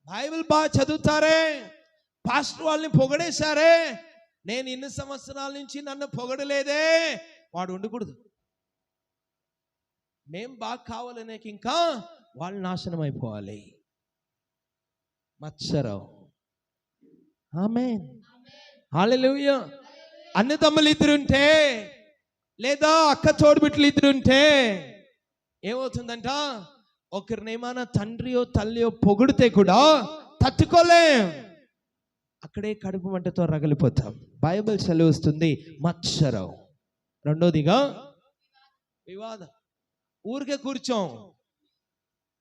బైబిల్ బాగా చదువుతారే, పాస్టర్ వాళ్ళని పొగడేశారే, నేను ఇన్ని సంవత్సరాల నుంచి నన్ను పొగడలేదే, వాడు ఉండకూడదు. మేం బాగా కావాలనే ఇంకా వాళ్ళు నాశనం అయిపోవాలి. మత్సరం. ఆమేన్, హల్లెలూయా. అన్నదమ్ములు ఇద్దరుంటే లేదా అక్క తోడుబిట్లు ఇద్దరుంటే ఏమవుతుందంట, ఒకరినేమైనా తండ్రియో తల్లియో పొగిడితే కూడా తట్టుకోలేం, అక్కడే కడుపు మంటతో రగిలిపోతాం. బైబిల్ సెలవిస్తుంది మత్సరం. రెండోదిగా వివాదం. ఊరికే కూర్చోం,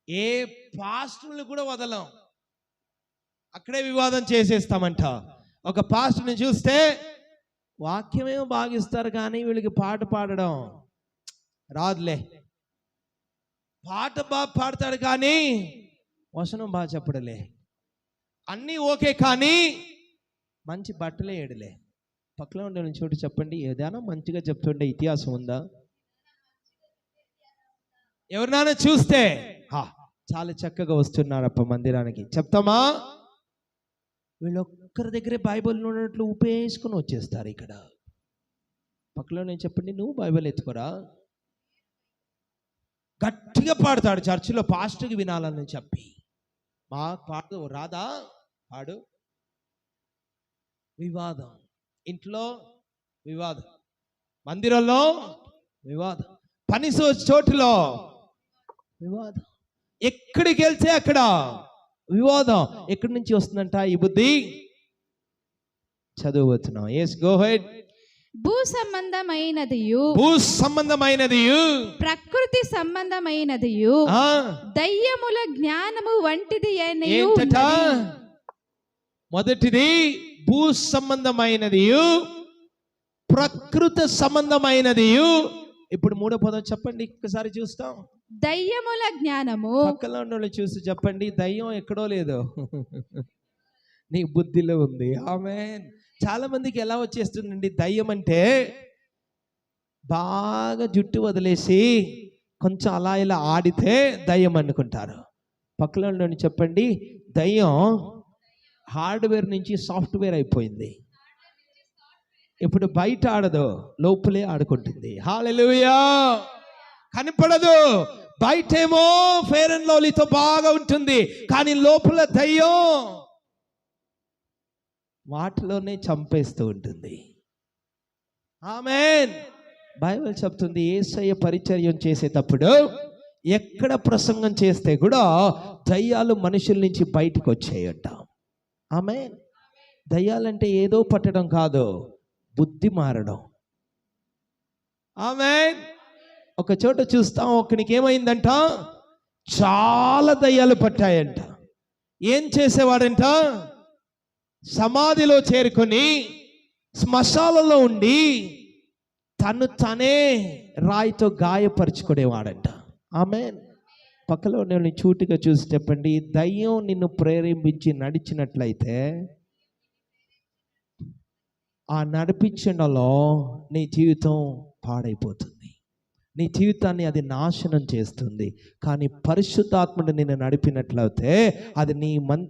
ఏ పాస్టర్లు కూడా వదలం, అక్కడే వివాదం చేసేస్తామంట. ఒక పాస్టర్ని చూస్తే వాక్యమేమో బాగిస్తారు కానీ వీళ్ళకి పాట పాడడం రాదులే, పాట బాగా పాడతాడు కానీ వచనం బాగా చెప్పడలే, అన్నీ ఓకే కానీ మంచి బట్టలే ఏడలే. పక్కన ఉండే చోటు చెప్పండి, ఏదైనా మంచిగా చెప్తుండే ఇతిహాసం ఉందా? ఎవరినైనా చూస్తే చాలా చక్కగా వస్తున్నారప్ప మందిరానికి చెప్తామా? వీళ్ళొక్కరి దగ్గరే బైబిల్ ఉన్నట్లు ఉపేసుకుని వచ్చేస్తారు. ఇక్కడ పక్కలో నేను చెప్పండి, నువ్వు బైబిల్ ఎత్తుకోరా. గట్టిగా పాడతాడు చర్చిలో పాస్టర్కి వినాలని చెప్పి, మా పాడు రాదా పాడు. వివాదం, ఇంట్లో వివాదం, మందిరంలో వివాదం, పని చోటులో వివాదం, ఎక్కడికి వెళ్తే అక్కడ వివాదం. ఎక్కడి నుంచి వస్తుందంట ఈ బుద్ధి? చదువుతున్నాం. Yes, go ahead. భూ సంబంధమైనదియు, భూ సంబంధమైనదియు, ప్రకృతి సంబంధమైనదియు, దయ్యముల జ్ఞానము వంటిది ఏంటట? మొదటిది భూ సంబంధమైనదియు, ప్రకృతి సంబంధమైనదియు. ఇప్పుడు మూడో పదం చెప్పండి, ఒక్కసారి చూస్తాం. దయ్యముల జ్ఞానము. పక్కన ఉన్న చూసి చెప్పండి, దయ్యం ఎక్కడో లేదు, నీ బుద్ధిలో ఉంది. ఆమేన్. చాలా మందికి ఎలా వచ్చేస్తుందండి దయ్యం అంటే, బాగా జుట్టు వదిలేసి కొంచెం అలా ఇలా ఆడితే దయ్యం అనుకుంటారు. పక్కన ఉన్న చెప్పండి, దయ్యం హార్డ్వేర్ నుంచి సాఫ్ట్వేర్ అయిపోయింది. ఇప్పుడు బయట ఆడదు, లోపలే ఆడుకుంటుంది. హల్లెలూయా. కనపడదు, బయటేమో ఫెయిర్ అండ్ లవ్లీతో బాగా ఉంటుంది, కానీ లోపల దయ్యం వాటిలోనే చంపేస్తూ ఉంటుంది. ఆమేన్. బైబిల్ చెప్తుంది యేసయ్య పరిచర్యం చేసేటప్పుడు ఎక్కడ ప్రసంగం చేస్తే కూడా దయ్యాలు మనుషుల నుంచి బయటకు వచ్చేయట. ఆమేన్. దయ్యాలంటే ఏదో పట్టడం కాదు, బుద్ధి మారడం. ఆమేన్. ఒక చోట చూస్తాం, ఒకనికి ఏమైందంట, చాలా దయ్యాలు పట్టాయంట. ఏం చేసేవాడంట, సమాధిలో చేరుకొని శ్మశాలలో ఉండి తను తనే రాయితో గాయపరుచుకునేవాడంట. ఆమేన్. పక్కలో నేను చూటిగా చూసి చెప్పండి, దయ్యం నిన్ను ప్రేరేపించి నడిచినట్లయితే ఆ నడిపించడంలో నీ జీవితం పాడైపోతుంది, నీ జీవితాన్ని అది నాశనం చేస్తుంది. కానీ పరిశుద్ధాత్ముడు నిన్ను నడిపినట్లయితే అది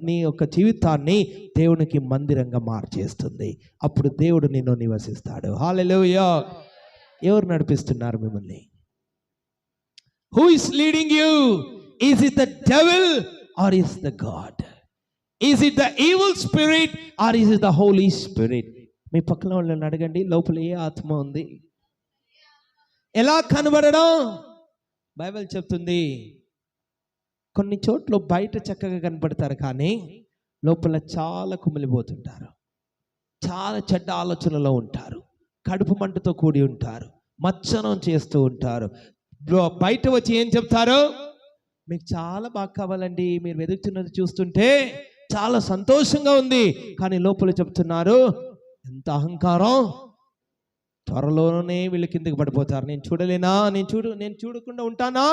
నీ యొక్క జీవితాన్ని దేవునికి మందిరంగా మార్చేస్తుంది. అప్పుడు దేవుడు నిన్ను నివసిస్తాడు. హల్లెలూయా. ఎవరు నడిపిస్తున్నారు మిమ్మల్ని? Who is leading you? Is it the devil or is the God? Is it the evil spirit or is it the holy spirit? మీ పక్కన వాళ్ళని అడగండి, లోపల ఏ ఆత్మ ఉంది? ఎలా కనబడడం? బైబిల్ చెప్తుంది కొన్ని చోట్ల బయట చక్కగా కనపడతారు కానీ లోపల చాలా కుమిలిపోతుంటారు, చాలా చెడ్డ ఆలోచనలో ఉంటారు, కడుపు మంటతో కూడి ఉంటారు, మత్సరం చేస్తూ ఉంటారు. బయట వచ్చి ఏం చెప్తారు, మీకు చాలా బాగా కావాలండి, మీరు వెతుకుతున్నది చూస్తుంటే చాలా సంతోషంగా ఉంది, కానీ లోపల చెప్తున్నారు ఎంత అహంకారం, త్వరలోనే వీళ్ళు కిందకి పడిపోతారు. నేను చూడలేనా? నేను చూడకుండా ఉంటానా?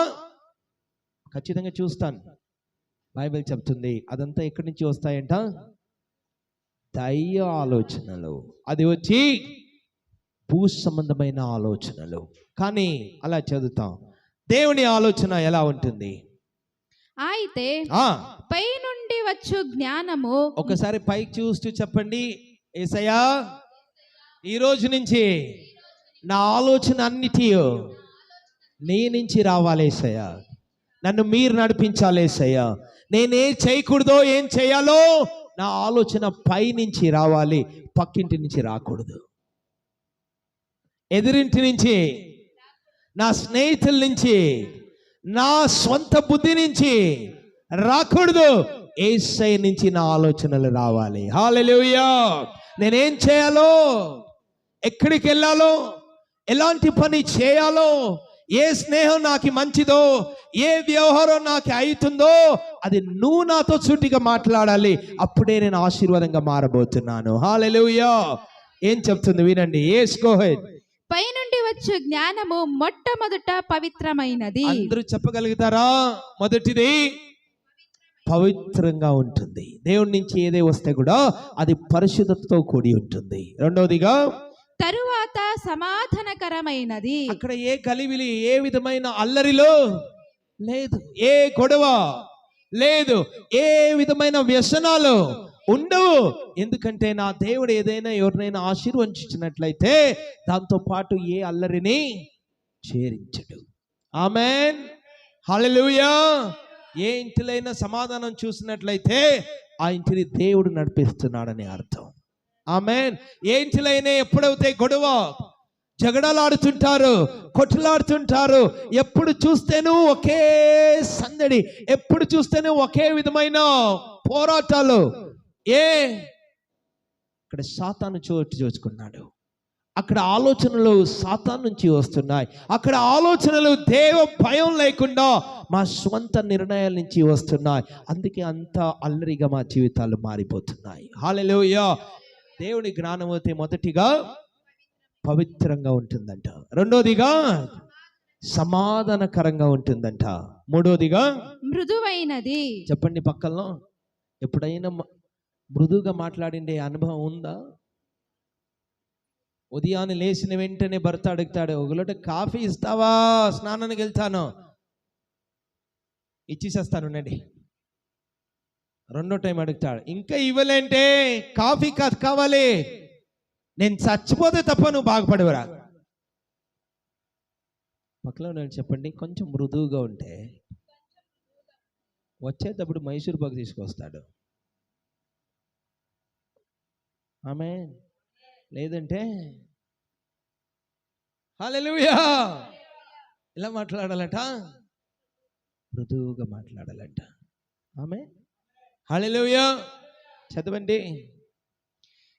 ఖచ్చితంగా చూస్తాను. బైబిల్ చెప్తుంది అదంతా ఎక్కడి నుంచి వస్తాయంట? దయ్య ఆలోచనలు. అది వచ్చి భూ సంబంధమైన ఆలోచనలు. కానీ అలా చదువుతాం, దేవుని ఆలోచన ఎలా ఉంటుంది? అయితే పై నుండి వచ్చు జ్ఞానము. ఒకసారి పైకి చూస్తూ చెప్పండి, యేసయ్యా ఈ రోజు నుంచి నా ఆలోచన అన్నిటి నీ నుంచి రావాలి యేసయ్యా. నన్ను మీరు నడిపించాలి యేసయ్యా. నేనేం చేయకూడదో ఏం చేయాలో నా ఆలోచన పై నుంచి రావాలి, పక్కింటి నుంచి రాకూడదు, ఎదురింటి నుంచి, నా స్నేహితుల నుంచి, నా స్వంత బుద్ధి నుంచి రాకూడదు. యేసయ్య నుంచి నా ఆలోచనలు రావాలి. హల్లెలూయా. నేనేం చేయాలో, ఎక్కడికి వెళ్ళాలో, ఎలాంటి పని చేయాలో, ఏ స్నేహం నాకు మంచిదో, ఏ వ్యవహారం నాకు అవుతుందో అది నువ్వు నాతో సూటిగా మాట్లాడాలి. అప్పుడే నేను ఆశీర్వాదంగా మారబోతున్నాను. హల్లెలూయా. ఏం చెప్తుంది వినండి. yes go ahead. పైనుండి వచ్చు జ్ఞానము మొట్టమొదట పవిత్రమైనది. అందరూ చెప్పగలుగుతారా? మొదటిది పవిత్రంగా ఉంటుంది. దేవుడి నుంచి ఏదే వస్తే కూడా అది పరిశుద్ధతతో కూడి ఉంటుంది. రెండవదిగా తరువాత సమాధానకరమైనది. అక్కడ ఏ గలిబిలి, ఏ విధమైన అల్లరిలో లేదు, ఏ గొడవ లేదు, ఏ విధమైన వ్యసనాలు ఉండవు. ఎందుకంటే నా దేవుడు ఏదైనా ఎవరినైనా ఆశీర్వదించినట్లయితే దాంతో పాటు ఏ అల్లరిని చేరించడు. ఆమేన్. హల్లెలూయా. ఏ ఇంటిలైనా సమాధానం చూసినట్లయితే ఆ ఇంటిని దేవుడు నడిపిస్తున్నాడని అర్థం. ఆమేన్. ఏ ఇంటిలైనా ఎప్పుడైతే గొడవ, జగడలాడుతుంటారు, కొట్లాడుతుంటారు, ఎప్పుడు చూస్తేనూ ఒకే సందడి, ఎప్పుడు చూస్తేనూ ఒకే విధమైన పోరాటాలు, అక్కడ సాతాను చోటు చేసుకున్నాడు. అక్కడ ఆలోచనలు సాతాను నుంచి వస్తున్నాయి. అక్కడ ఆలోచనలు దేవ భయం లేకుండా మా స్వంత నిర్ణయాల నుంచి వస్తున్నాయి. అందుకే అంత అల్లరిగా మా జీవితాలు మారిపోతున్నాయి. హల్లెలూయా. దేవుని జ్ఞానం అయితే మొదటిగా పవిత్రంగా ఉంటుందంట, రెండోదిగా సమాధానకరంగా ఉంటుందంట, మూడోదిగా మృదువైనది. చెప్పండి పక్కల్లో, ఎప్పుడైనా మృదువుగా మాట్లాడిండే అనుభవం ఉందా? ఉదయాన్నే లేచిన వెంటనే భర్త అడుగుతాడు, ఒక లోట కాఫీ ఇస్తావా, స్నానానికి వెళ్తాను, ఇచ్చేసేస్తాను ఉండండి. రెండో టైం అడుగుతాడు, ఇంకా ఇవ్వలేంటే కాఫీ కావాలి, నేను చచ్చిపోతే తప్ప నువ్వు బాగుపడవురా. పక్కలో నేను చెప్పండి, కొంచెం మృదువుగా ఉంటే వచ్చేటప్పుడు మైసూర్ పాకు తీసుకొస్తాడు. ఆమేన్. లేదంటే హల్లెలూయా. ఎలా మాట్లాడాలట? మృదువుగా మాట్లాడాలంట. ఆమేన్. హల్లెలూయా. చదవండి.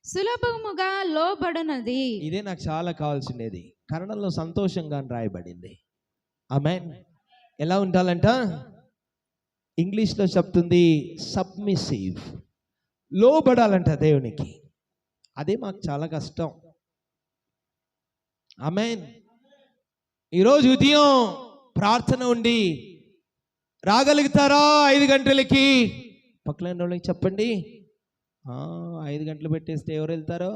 సులభముగా లోబడునది. ఇదే నాకు చాలా కావాల్సిండేది. కన్నడంలో సంతోషంగా అని రాయబడింది. ఆమేన్. ఎలా ఉండాలంట? ఇంగ్లీష్లో చెప్తుంది సబ్మిసివ్. లోబడాలంట దేవునికి. అదే మాకు చాలా కష్టం. ఆమేన్. ఈరోజు ఉదయం ప్రార్థన ఉండి రాగలుగుతారా 5 గంటలకి? పక్కన వాళ్ళకి చెప్పండి. 5 గంటలు పెట్టేస్తే ఎవరు వెళ్తారో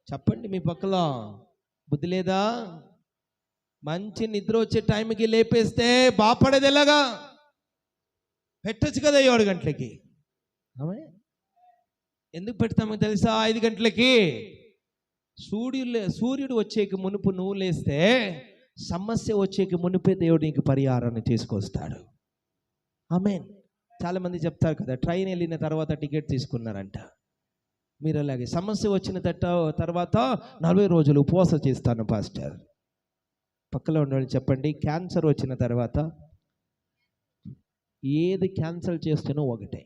చెప్పండి. మీ పక్కలో బుద్ధి లేదా? మంచి నిద్ర వచ్చే టైంకి లేపేస్తే బాపడేది ఎలాగా? పెట్టచ్చు కదా 7 గంటలకి. ఎందుకు పెడతామో తెలుసా? 5 గంటలకి సూర్యుడు వచ్చేకి మునుపు నువ్వు లేస్తే సమస్య వచ్చేకి మునిపే దేవుడు నీకు పరిహారాన్ని తీసుకొస్తాడు. ఆమేన్. చాలా మంది చెప్తారు కదా, ట్రైన్ వెళ్ళిన తర్వాత టికెట్ తీసుకున్నారంట. మీరు అలాగే సమస్య వచ్చిన తర్వాత 40 రోజులు ఉపవాసం చేస్తాను పాస్టర్. పక్కలో ఉన్న చెప్పండి, క్యాన్సర్ వచ్చిన తర్వాత ఏది క్యాన్సల్ చేస్తానో ఒకటే,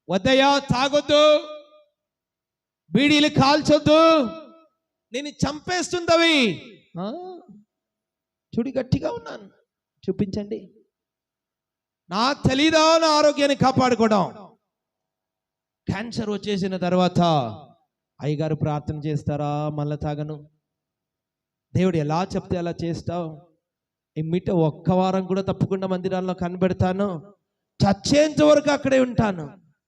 వద్దయ్యా తాగొద్దు, బీడీలు కాల్చొద్దు, నేను చంపేస్తుందవి. చూడి గట్టిగా ఉన్నాను, చూపించండి. నాకు తెలీదా నా ఆరోగ్యాన్ని కాపాడుకోవడం? క్యాన్సర్ వచ్చేసిన తర్వాత అయ్యగారు ప్రార్థన చేస్తారా? మళ్ళా తాగను. దేవుడు ఎలా చెప్తే అలా చేస్తావు. ఇమ్మిట ఒక్క వారం కూడా తప్పకుండా మందిరాల్లో కనబెడతాను, చచ్చేంత వరకు అక్కడే ఉంటాను.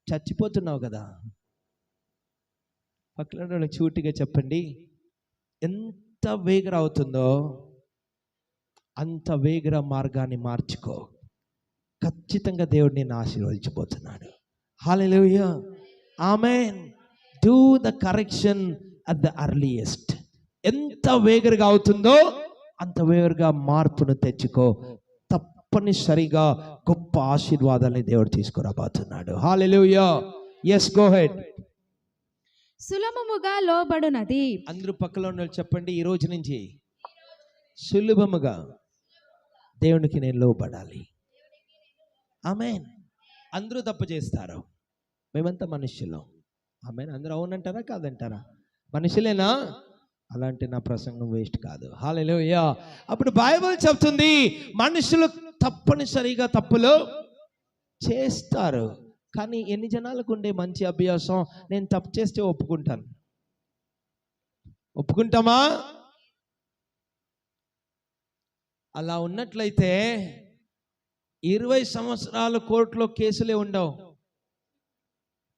చచ్చిపోతున్నావు కదా. పక్కన చూటిగా చెప్పండి, ఎంత వేగర అవుతుందో అంత వేగర మార్గాన్ని మార్చుకో. ఖచ్చితంగా దేవుడు నిన్ను ఆశీర్వదించబోతున్నాడు. Hallelujah. Amen. Do the correction at the earliest. ఎంత వేగరగా అవుతుందో అంత వేగరగా మార్పును తెచ్చుకో. తప్పనిసరిగా గొప్ప ఆశీర్వాదాన్ని దేవుడు తీసుకురాబోతున్నాడు. హల్లెలూయా. Yes, go ahead. సులభముగా లోబడునది. అందరూ పక్కలో ఉన్న వాళ్ళు చెప్పండి, ఈ రోజు నుంచి సులభముగా దేవునికి నేను లోబడాలి. ఆమేన్. అందరూ తప్పు చేస్తారు, మేమంతా మనుషులం. ఆమేన్. అందరూ అవునంటారా కాదంటారా? మనుషులేనా? అలాంటి నా ప్రసంగం వేస్ట్ కాదు. హల్లెలూయా. అప్పుడు బైబిల్ చెప్తుంది మనుషులు తప్పనిసరిగా తప్పులు చేస్తారు. కానీ ఎన్ని జనాలకు ఉండే మంచి అభ్యాసం, నేను తప్పు చేస్తే ఒప్పుకుంటాను. ఒప్పుకుంటామా? అలా ఉన్నట్లయితే 20 సంవత్సరాలు కోర్టులో కేసులే ఉండవు.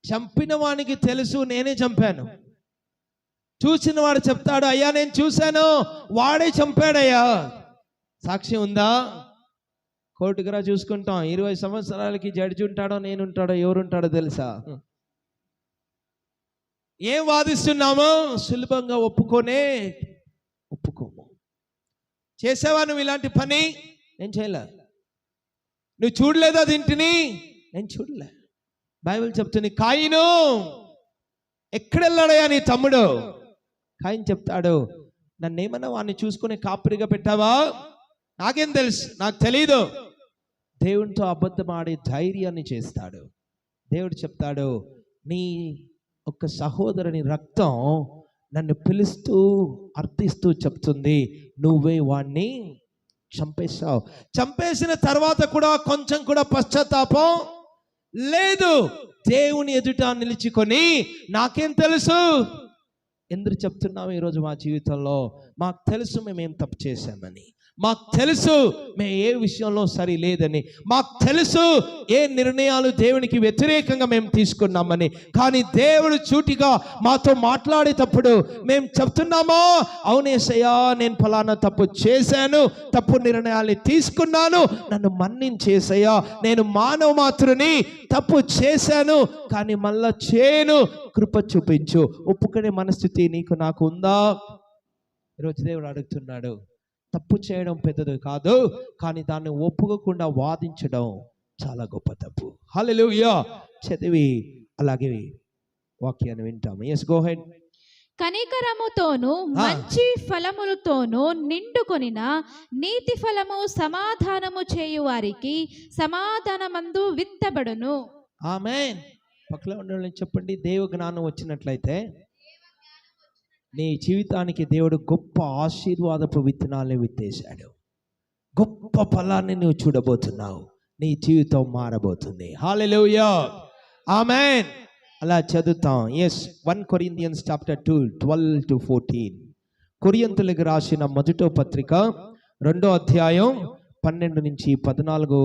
చంపిన వానికి తెలుసు నేనే చంపాను. చూసిన వాడు చెప్తాడు, అయ్యా నేను చూశాను, వాడే చంపాడయ్యా. సాక్ష్యం ఉందా? కోర్టుకురా చూసుకుంటాం. 20 సంవత్సరాలకి జడ్జి ఉంటాడో నేను ఉంటాడో ఎవరుంటాడో తెలుసా? ఏం వాదిస్తున్నామో సులభంగా ఒప్పుకోము. చేసావా నువ్వు ఇలాంటి పని? నేను చేయలే. నువ్వు చూడలేదా దీంటిని? నేను చూడలే. బైబిల్ చెప్తుంది కాయిను ఎక్కడెళ్ళాడయా నీ తమ్ముడు? కాయిన్ చెప్తాడు, నన్నేమన్నా వాడిని చూసుకుని కాపరిగా పెట్టావా? నాకేం తెలుసు, నాకు తెలీదు. దేవునితో అబద్ధం ఆడే ధైర్యాన్ని చేస్తాడు. దేవుడు చెప్తాడు, నీ ఒక సహోదరుని రక్తం నన్ను పిలుస్తూ అర్థిస్తూ చెప్తుంది, నువ్వే వాణ్ణి చంపేశావు. చంపేసిన తర్వాత కూడా కొంచెం కూడా పశ్చాత్తాపం లేదు. దేవుని ఎదుట నిలిచికొని నాకేం తెలుసు? ఎందుకు చెప్తున్నాము ఈరోజు మా జీవితంలో? మాకు తెలుసు మేమేం తప్పు చేశామని, మాకు తెలుసు మేము ఏ విషయంలో సరి లేదని, మాకు తెలుసు ఏ నిర్ణయాలు దేవునికి వ్యతిరేకంగా మేము తీసుకున్నామని. కానీ దేవుడు చూటిగా మాతో మాట్లాడేటప్పుడు మేము చెప్తున్నామో, అవునేసయ్యా నేను ఫలానా తప్పు చేశాను, తప్పు నిర్ణయాల్ని తీసుకున్నాను, నన్ను మన్నించేసయ్యా, నేను మానవ మాత్రుని, తప్పు చేశాను కానీ మళ్ళా చేయను, కృప చూపించు. ఒప్పుకునే మనస్థితి నీకు నాకు ఉందా? ఈరోజు దేవుడు అడుగుతున్నాడు. తప్పు చేయడం పెద్దది కాదు, కానీ దాన్ని ఒప్పుకోకుండా వాదించడం చాలా గొప్ప తప్పు. హల్లెలూయా. చదివి అలాగే వాక్యాన్ని వింటాము. Yes, go head. కనికరముతోను మంచి ఫలములతోను నిండుకొనిన నీతి ఫలము సమాధానము చేయు వారికి సమాధానమందు విత్తబడును. ఆమేన్. పక్కన ఉండాలని చెప్పండి, దేవ జ్ఞానం వచ్చినట్లయితే నీ జీవితానికి దేవుడు గొప్ప ఆశీర్వాదపు విత్తనాలను విత్తేశాడు. గొప్ప ఫలాన్ని నువ్వు చూడబోతున్నావు. నీ జీవితం మారబోతుంది. హల్లెలూయా. ఆమేన్. అలా చదువుతాం. Yes, 1 Corinthians chapter 2 12-14. కొరింథీయులకు రాసిన మొదటి పత్రిక 2వ అధ్యాయం 12 నుంచి 14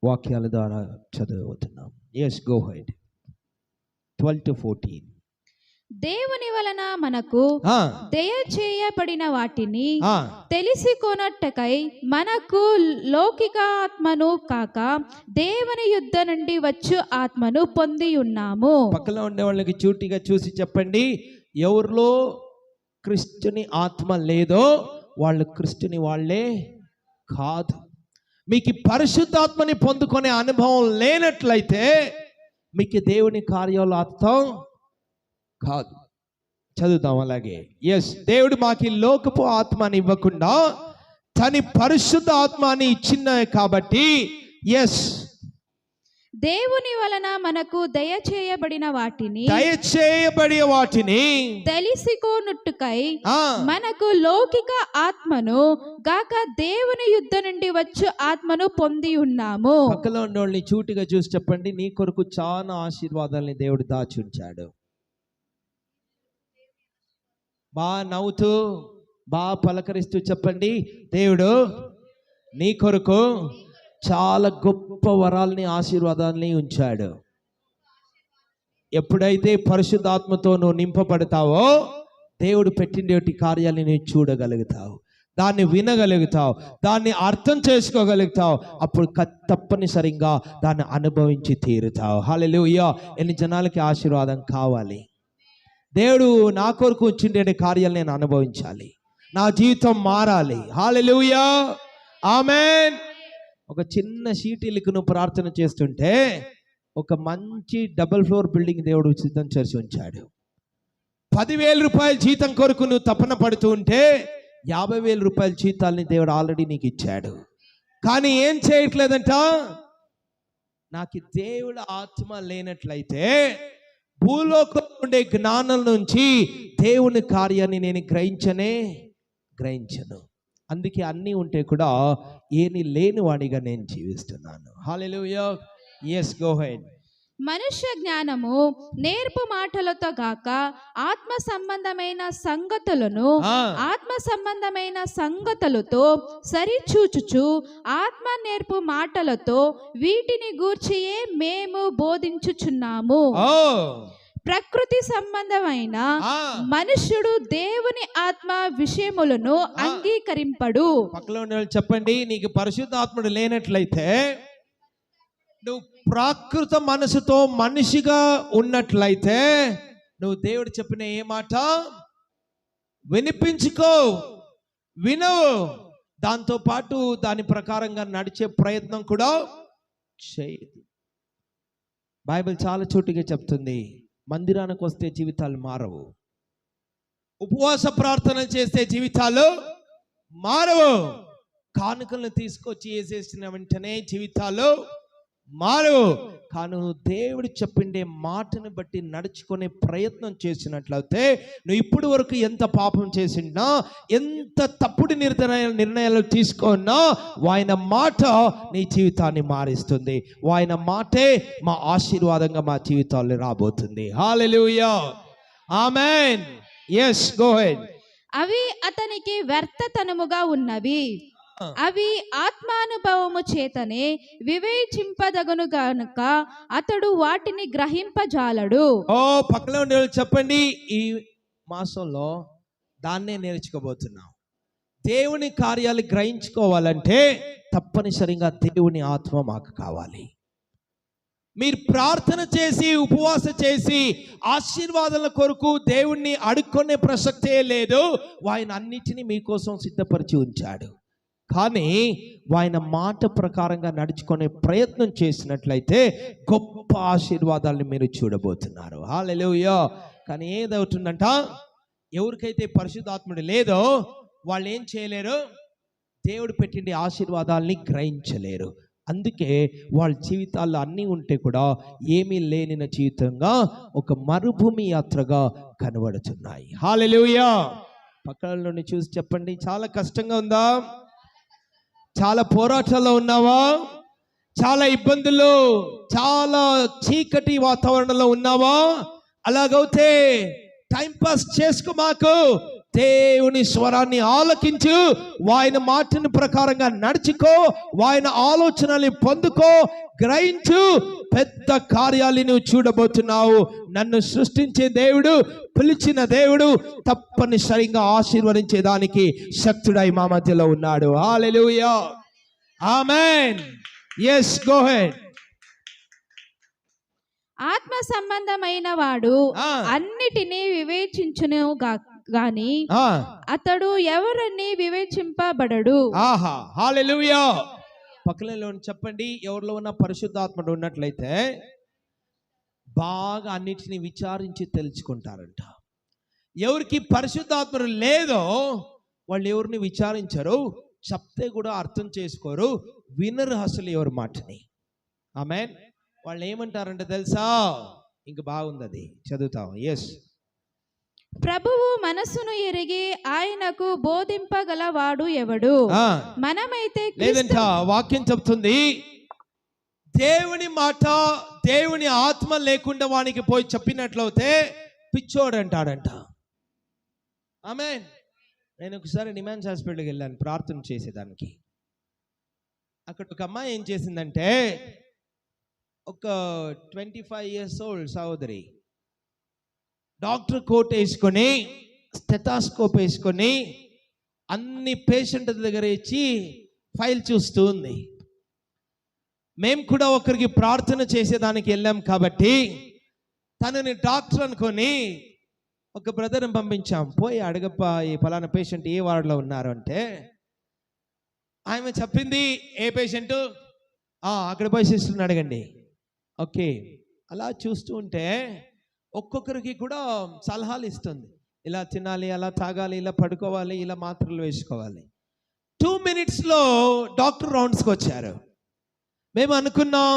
వాక్యాల ద్వారా చదువుతున్నాం. Yes, go ahead. 12-14. దేవుని వలన మనకు దయచేయబడిన వాటిని తెలిసికొనట్టకై మనకు లౌకిక ఆత్మను కాక దేవుని యుద్ధ నుండి వచ్చు ఆత్మను పొంది ఉన్నాము. పక్కన ఉండే వాళ్ళకి చూటిగా చూసి చెప్పండి, ఎవరిలో క్రీస్తుని ఆత్మ లేదో వాళ్ళు క్రీస్తుని వాళ్ళే కాదు. మీకు పరిశుద్ధాత్మని పొందుకునే అనుభవం లేనట్లయితే మీకు దేవుని కార్యాలు అర్థం కాదు. చదువుతాం అలాగే. ఎస్, దేవుడు మాకు లోకపు ఆత్మని ఇవ్వకుండా తన పరిశుద్ధ ఆత్మని ఇచ్చిన కాబట్టి, ఎస్, దేవుని వలన మనకు దయచేయబడిన వాటిని తెలిసికొనుటకై మనకు లౌకిక ఆత్మను గాక దేవుని యుద్ధ నుండి వచ్చు ఆత్మను పొంది ఉన్నాము. పక్కలో ఉన్న వాళ్ళని చూటిగా చూసి చెప్పండి, నీ కొరకు చాలా ఆశీర్వాదాలని దేవుడు దాచి ఉంచాడు. బాగా నవ్వుతూ బాగా పలకరిస్తూ చెప్పండి, దేవుడు నీ కొరకు చాలా గొప్ప వరాల్ని ఆశీర్వాదాల్ని ఉంచాడు. ఎప్పుడైతే పరిశుద్ధాత్మతో నువ్వు నింపబడతావో దేవుడు పెట్టినటువంటి కార్యాలని నువ్వు చూడగలుగుతావు, దాన్ని వినగలుగుతావు, దాన్ని అర్థం చేసుకోగలుగుతావు. అప్పుడు తప్పనిసరిగా దాన్ని అనుభవించి తీరుతావు. హల్లెలూయా. ఎన్ని జనాలకి ఆశీర్వాదం కావాలి? దేవుడు నా కొరకు వచ్చిండే కార్యాలు నేను అనుభవించాలి, నా జీవితం మారాలి. హల్లెలూయా, ఆమేన్. ఒక చిన్న షీటీలకు నువ్వు ప్రార్థన చేస్తుంటే ఒక మంచి డబుల్ ఫ్లోర్ బిల్డింగ్ దేవుడు సిద్ధం చేసి ఉంచాడు. 10,000 రూపాయల జీతం కొరకు నువ్వు తపన పడుతూ ఉంటే 50,000 రూపాయల జీతాల్ని దేవుడు ఆల్రెడీ నీకు ఇచ్చాడు. కానీ ఏం చేయట్లేదంట, నాకు దేవుడు ఆత్మ లేనట్లయితే భూలోకం ఉండే జ్ఞానం నుంచి దేవుని కార్యాన్ని నేను గ్రహించను. అందుకే అన్నీ ఉంటే కూడా ఏమీ లేని వాడిగా నేను జీవిస్తున్నాను. హల్లెలూయా, yes, go ahead. మనుష్య జ్ఞానము నేర్పు మాటలతో గాక ఆత్మ సంబంధమైన సంగతులతో సరిచూచుచు ఆత్మ నేర్పు మాటలతో వీటిని గూర్చియే మేము బోధించుచున్నాము. ప్రకృతి సంబంధమైన మనుష్యుడు దేవుని ఆత్మ విషయములను అంగీకరింపడు. పక్కలో చెప్పండి, నీకు పరిశుద్ధాత్ముడు లేనట్లయితే, నువ్వు ప్రాకృత మనసుతో మనిషిగా ఉన్నట్లయితే నువ్వు దేవుడు చెప్పిన ఏ మాట వినవు, దాంతో పాటు దాని ప్రకారంగా నడిచే ప్రయత్నం కూడా చేయదు. బైబిల్ చాలా చోటుగా చెప్తుంది, మందిరానికి వస్తే జీవితాలు మారవు, ఉపవాస ప్రార్థన చేస్తే జీవితాలు మారవు, కానుకలను తీసుకొచ్చి వేసేసిన వెంటనే జీవితాలు మారవు. కానీ నువ్వు దేవుడు చెప్పిండే మాటను బట్టి నడుచుకునే ప్రయత్నం చేసినట్లయితే, నువ్వు ఇప్పుడు వరకు ఎంత పాపం చేసినా, ఎంత తప్పుడు నిర్ణయాలు తీసుకున్నా, ఆయన మాట నీ జీవితాన్ని మారుస్తుంది. ఆయన మాటే మా ఆశీర్వాదంగా మా జీవితాల్లో రాబోతుంది. హల్లెలూయా, ఆమేన్. yes, go ahead. అవి అతనికి వ్యర్థతనముగా ఉన్నవి, అవి ఆత్మానుభవము చేతనే వివేచింపదగును గనుక అతడు వాటిని గ్రహింపజాలడు. పక్కన ఉండే చెప్పండి, ఈ మాసంలో దాన్నే నేర్చుకోబోతున్నాం. దేవుని కార్యాలు గ్రహించుకోవాలంటే తప్పనిసరిగా దేవుని ఆత్మ మాకు కావాలి. మీరు ప్రార్థన చేసి ఉపవాస చేసి ఆశీర్వాదాల కొరకు దేవుణ్ణి అడుక్కునే ప్రసక్తే లేదు. ఆయన అన్నిటినీ మీకోసం సిద్ధపరిచి ఉంచాడు. కానీ ఆయన మాట ప్రకారంగా నడుచుకునే ప్రయత్నం చేసినట్లయితే గొప్ప ఆశీర్వాదాలను మీరు చూడబోతున్నారు. హల్లెలూయా. కానీ ఏదవుతుందంట, ఎవరికైతే పరిశుద్ధాత్ముడు లేదో వాళ్ళు ఏం చేయలేరు, దేవుడు పెట్టిన ఆశీర్వాదాలని గ్రహించలేరు. అందుకే వాళ్ళ జీవితాల్లో అన్నీ ఉంటే కూడా ఏమీ లేని జీవితంగా ఒక మరుభూమి యాత్రగా కనబడుతున్నాయి. హల్లెలూయా. పక్కన చూసి చెప్పండి, చాలా కష్టంగా ఉందా, చాలా పోరాటాల్లో ఉన్నావా, చాలా ఇబ్బందులు, చాలా చీకటి వాతావరణంలో ఉన్నావా? అలాగైతే టైంపాస్ చేసుకో మాకు, దేవుని స్వరాన్ని ఆలకించు, ఆయన మాటని ప్రకారంగా నడుచుకో, ఆయన ఆలోచనల్ని పొందుకో, గ్రహించు, పెద్ద కార్యాలు నువ్వు చూడబోతున్నావు. నన్ను సృష్టించే దేవుడు, పిలిచిన దేవుడు తప్పనిసరిగా ఆశీర్వదించేదానికి శక్తుడై మా మధ్యలో ఉన్నాడు. హల్లెలూయా, ఆమేన్. yes, go ahead. ఆత్మ సంబంధమైన వాడు అన్నిటినీ వివేచించును గాని అతడు ఎవరిని వివేచింపబడడు. ఆహా, హల్లెలూయా. పక్కలలో చెప్పండి, ఎవరిలో ఉన్న పరిశుద్ధాత్ముడు ఉన్నట్లయితే బాగా అన్నిటిని విచారించి తెలుసుకుంటారంట. ఎవరికి పరిశుద్ధాత్ముడు లేదో వాళ్ళు ఎవరిని విచారించరు, చెప్తే కూడా అర్థం చేసుకోరు, వినరు అసలు ఎవరి మాటని. ఆమేన్. వాళ్ళు ఏమంటారంటే తెలుసా, ఇంక బాగుంది, అది చదువుతాం. ఎస్, ప్రభువు మనసును ఎరిగి ఆయనకు బోధింపగలవాడు ఎవడు? మనమైతే లేదంట, వాక్యం చెప్తుంది, దేవుని మాట దేవుని ఆత్మ లేకుండా వానికి పోయి చెప్పినట్లయితే పిచ్చోడు అంటాడంట. ఆమేన్. నేను ఒకసారి నిమాన్స్ హాస్పిటల్కి వెళ్ళాను ప్రార్థన చేసేదానికి. అక్కడ ఒక అమ్మాయి ఏం చేసిందంటే, ఒక 25 years old సహోదరి డాక్టర్ కోట్ వేసుకొని స్టెథాస్కోప్ వేసుకొని అన్ని పేషెంట్ల దగ్గర ఇచ్చి ఫైల్ చూస్తూ ఉంది. మేము కూడా ఒకరికి ప్రార్థన చేసేదానికి వెళ్ళాం కాబట్టి తనని డాక్టర్ అనుకొని ఒక బ్రదర్ని పంపించాం, పోయి అడగప్ప ఈ ఫలానా పేషెంట్ ఏ వార్డులో ఉన్నారు అంటే, ఆమె చెప్పింది ఏ పేషెంట్, అక్కడ పోయి సిస్టర్ని అడగండి. ఓకే, అలా చూస్తూ ఉంటే ఒక్కొక్కరికి కూడా సలహాలు ఇస్తుంది. ఇలా తినాలి, అలా తాగాలి, ఇలా పడుకోవాలి, ఇలా మాత్రలు వేసుకోవాలి. 2 minutesలో డాక్టర్ రౌండ్స్కి వచ్చారు. మేము అనుకున్నాం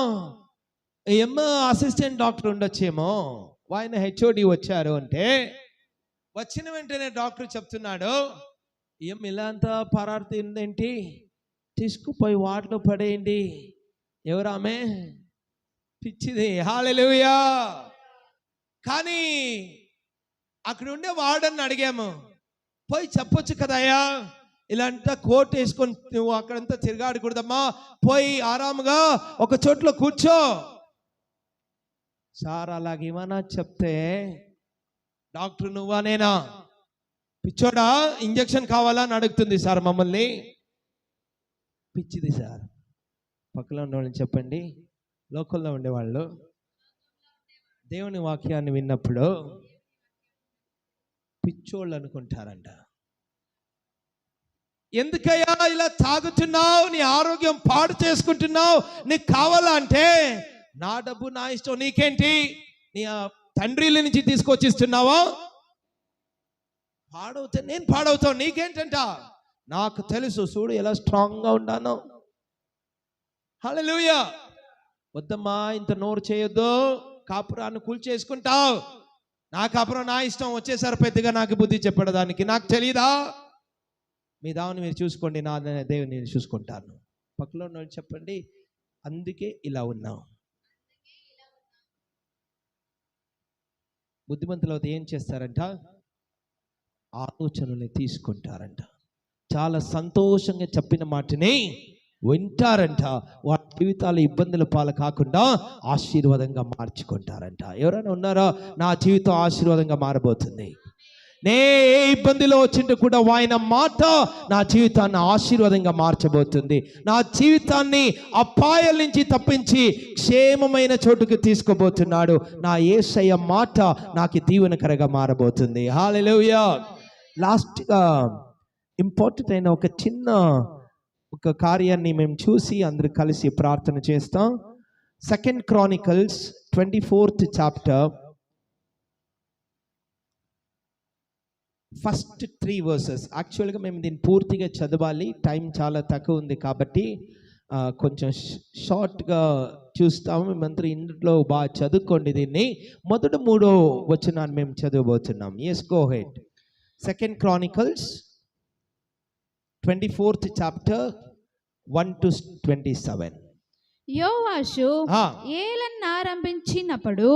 ఏమో అసిస్టెంట్ డాక్టర్ ఉండొచ్చేమో, ఆయన హెచ్ఓడి వచ్చారు అంటే, వచ్చిన వెంటనే డాక్టర్ చెప్తున్నాడు, ఏం ఇలా అంతా పరారుతుందేంటి, తీసుకుపోయి వాటిలో పడేయండి. ఎవరామె? పిచ్చిది. హల్లెలూయా. కానీ అక్కడ ఉండే వార్డెన్ అడిగాము, పోయి చెప్పొచ్చు కదయ్యా, ఇలాంటి కోట్ వేసుకొని నువ్వు అక్కడంతా తిరగాడకూడదమ్మా, పోయి ఆరాముగా ఒక చోట్లో కూర్చో. సార్ అలాగేమన్నా చెప్తే, డాక్టర్ నువ్వా నేనా, పిచ్చోడా, ఇంజక్షన్ కావాలా అని అడుగుతుంది సార్ మమ్మల్ని. పిచ్చిది సార్. పక్కలో ఉన్న వాళ్ళని చెప్పండి, లోకల్లో ఉండేవాళ్ళు దేవుని వాక్యాన్ని విన్నప్పుడు పిచ్చోళ్ళు అనుకుంటారంట. ఎందుకయ్యా ఇలా తాగుతున్నావు, నీ ఆరోగ్యం పాడు చేసుకుంటున్నావు, నీకు కావాలా అంటే, నా డబ్బు నా ఇష్టం, నీకేంటి, నీ తండ్రిల నుంచి తీసుకొచ్చిస్తున్నావా, పాడవుతా నేను పాడవుతావు, నీకేంటంట, నాకు తెలుసు, చూడు ఎలా స్ట్రాంగ్గా ఉన్నాను. హల్లెలూయా. వద్దమ్మా, ఇంత నోరు చేయొద్దు, కాపురాన్ని కూల్చేసుకుంటావు, నా కాపురం నా ఇష్టం, వచ్చేసారు పెద్దగా నాకు బుద్ధి చెప్పడానికి, నాకు తెలీదా, మీ దావుని మీరు చూసుకోండి, నా దేవుని నేను చూసుకుంటాను. పక్కలో ఉన్న చెప్పండి, అందుకే ఇలా ఉన్నావు. బుద్ధిమంతులు అయితే ఏం చేస్తారంట, ఆలోచనల్ని తీసుకుంటారంట, చాలా సంతోషంగా చెప్పిన మాటని వింటారంట, వాళ్ళ జీవితాలు ఇబ్బందుల పాలు కాకుండా ఆశీర్వాదంగా మార్చుకుంటారంట. ఎవరైనా ఉన్నారో, నా జీవితం ఆశీర్వాదంగా మారబోతుంది, నే ఏ ఇబ్బందిలో వచ్చింటే కూడా ఆయన మాట నా జీవితాన్ని ఆశీర్వాదంగా మార్చబోతుంది, నా జీవితాన్ని అపాయాల నుంచి తప్పించి క్షేమమైన చోటుకు తీసుకోబోతున్నాడు, నా యేసయ్య మాట నాకు దీవెనకరంగా మారబోతుంది. హల్లెలూయా. లాస్ట్గా ఇంపార్టెంట్ అయిన ఒక చిన్న కార్యాన్ని మేము చూసి అందరూ కలిసి ప్రార్థన చేస్తాం. 2 Chronicles 24th chapter, first 3 verses. యాక్చువల్గా మేము దీన్ని పూర్తిగా చదవాలి, టైం చాలా తక్కువ ఉంది కాబట్టి కొంచెం షార్ట్గా చూస్తాము. మేమందరూ ఇంట్లో బాగా చదువుకోండి దీన్ని. మొదటి 3వ వచనాన్ని మేము చదవబోతున్నాం. yes, go ahead. 2 Chronicles 24th chapter 1 to 27. యోవాషు ఏలన్నారంభించినప్పుడు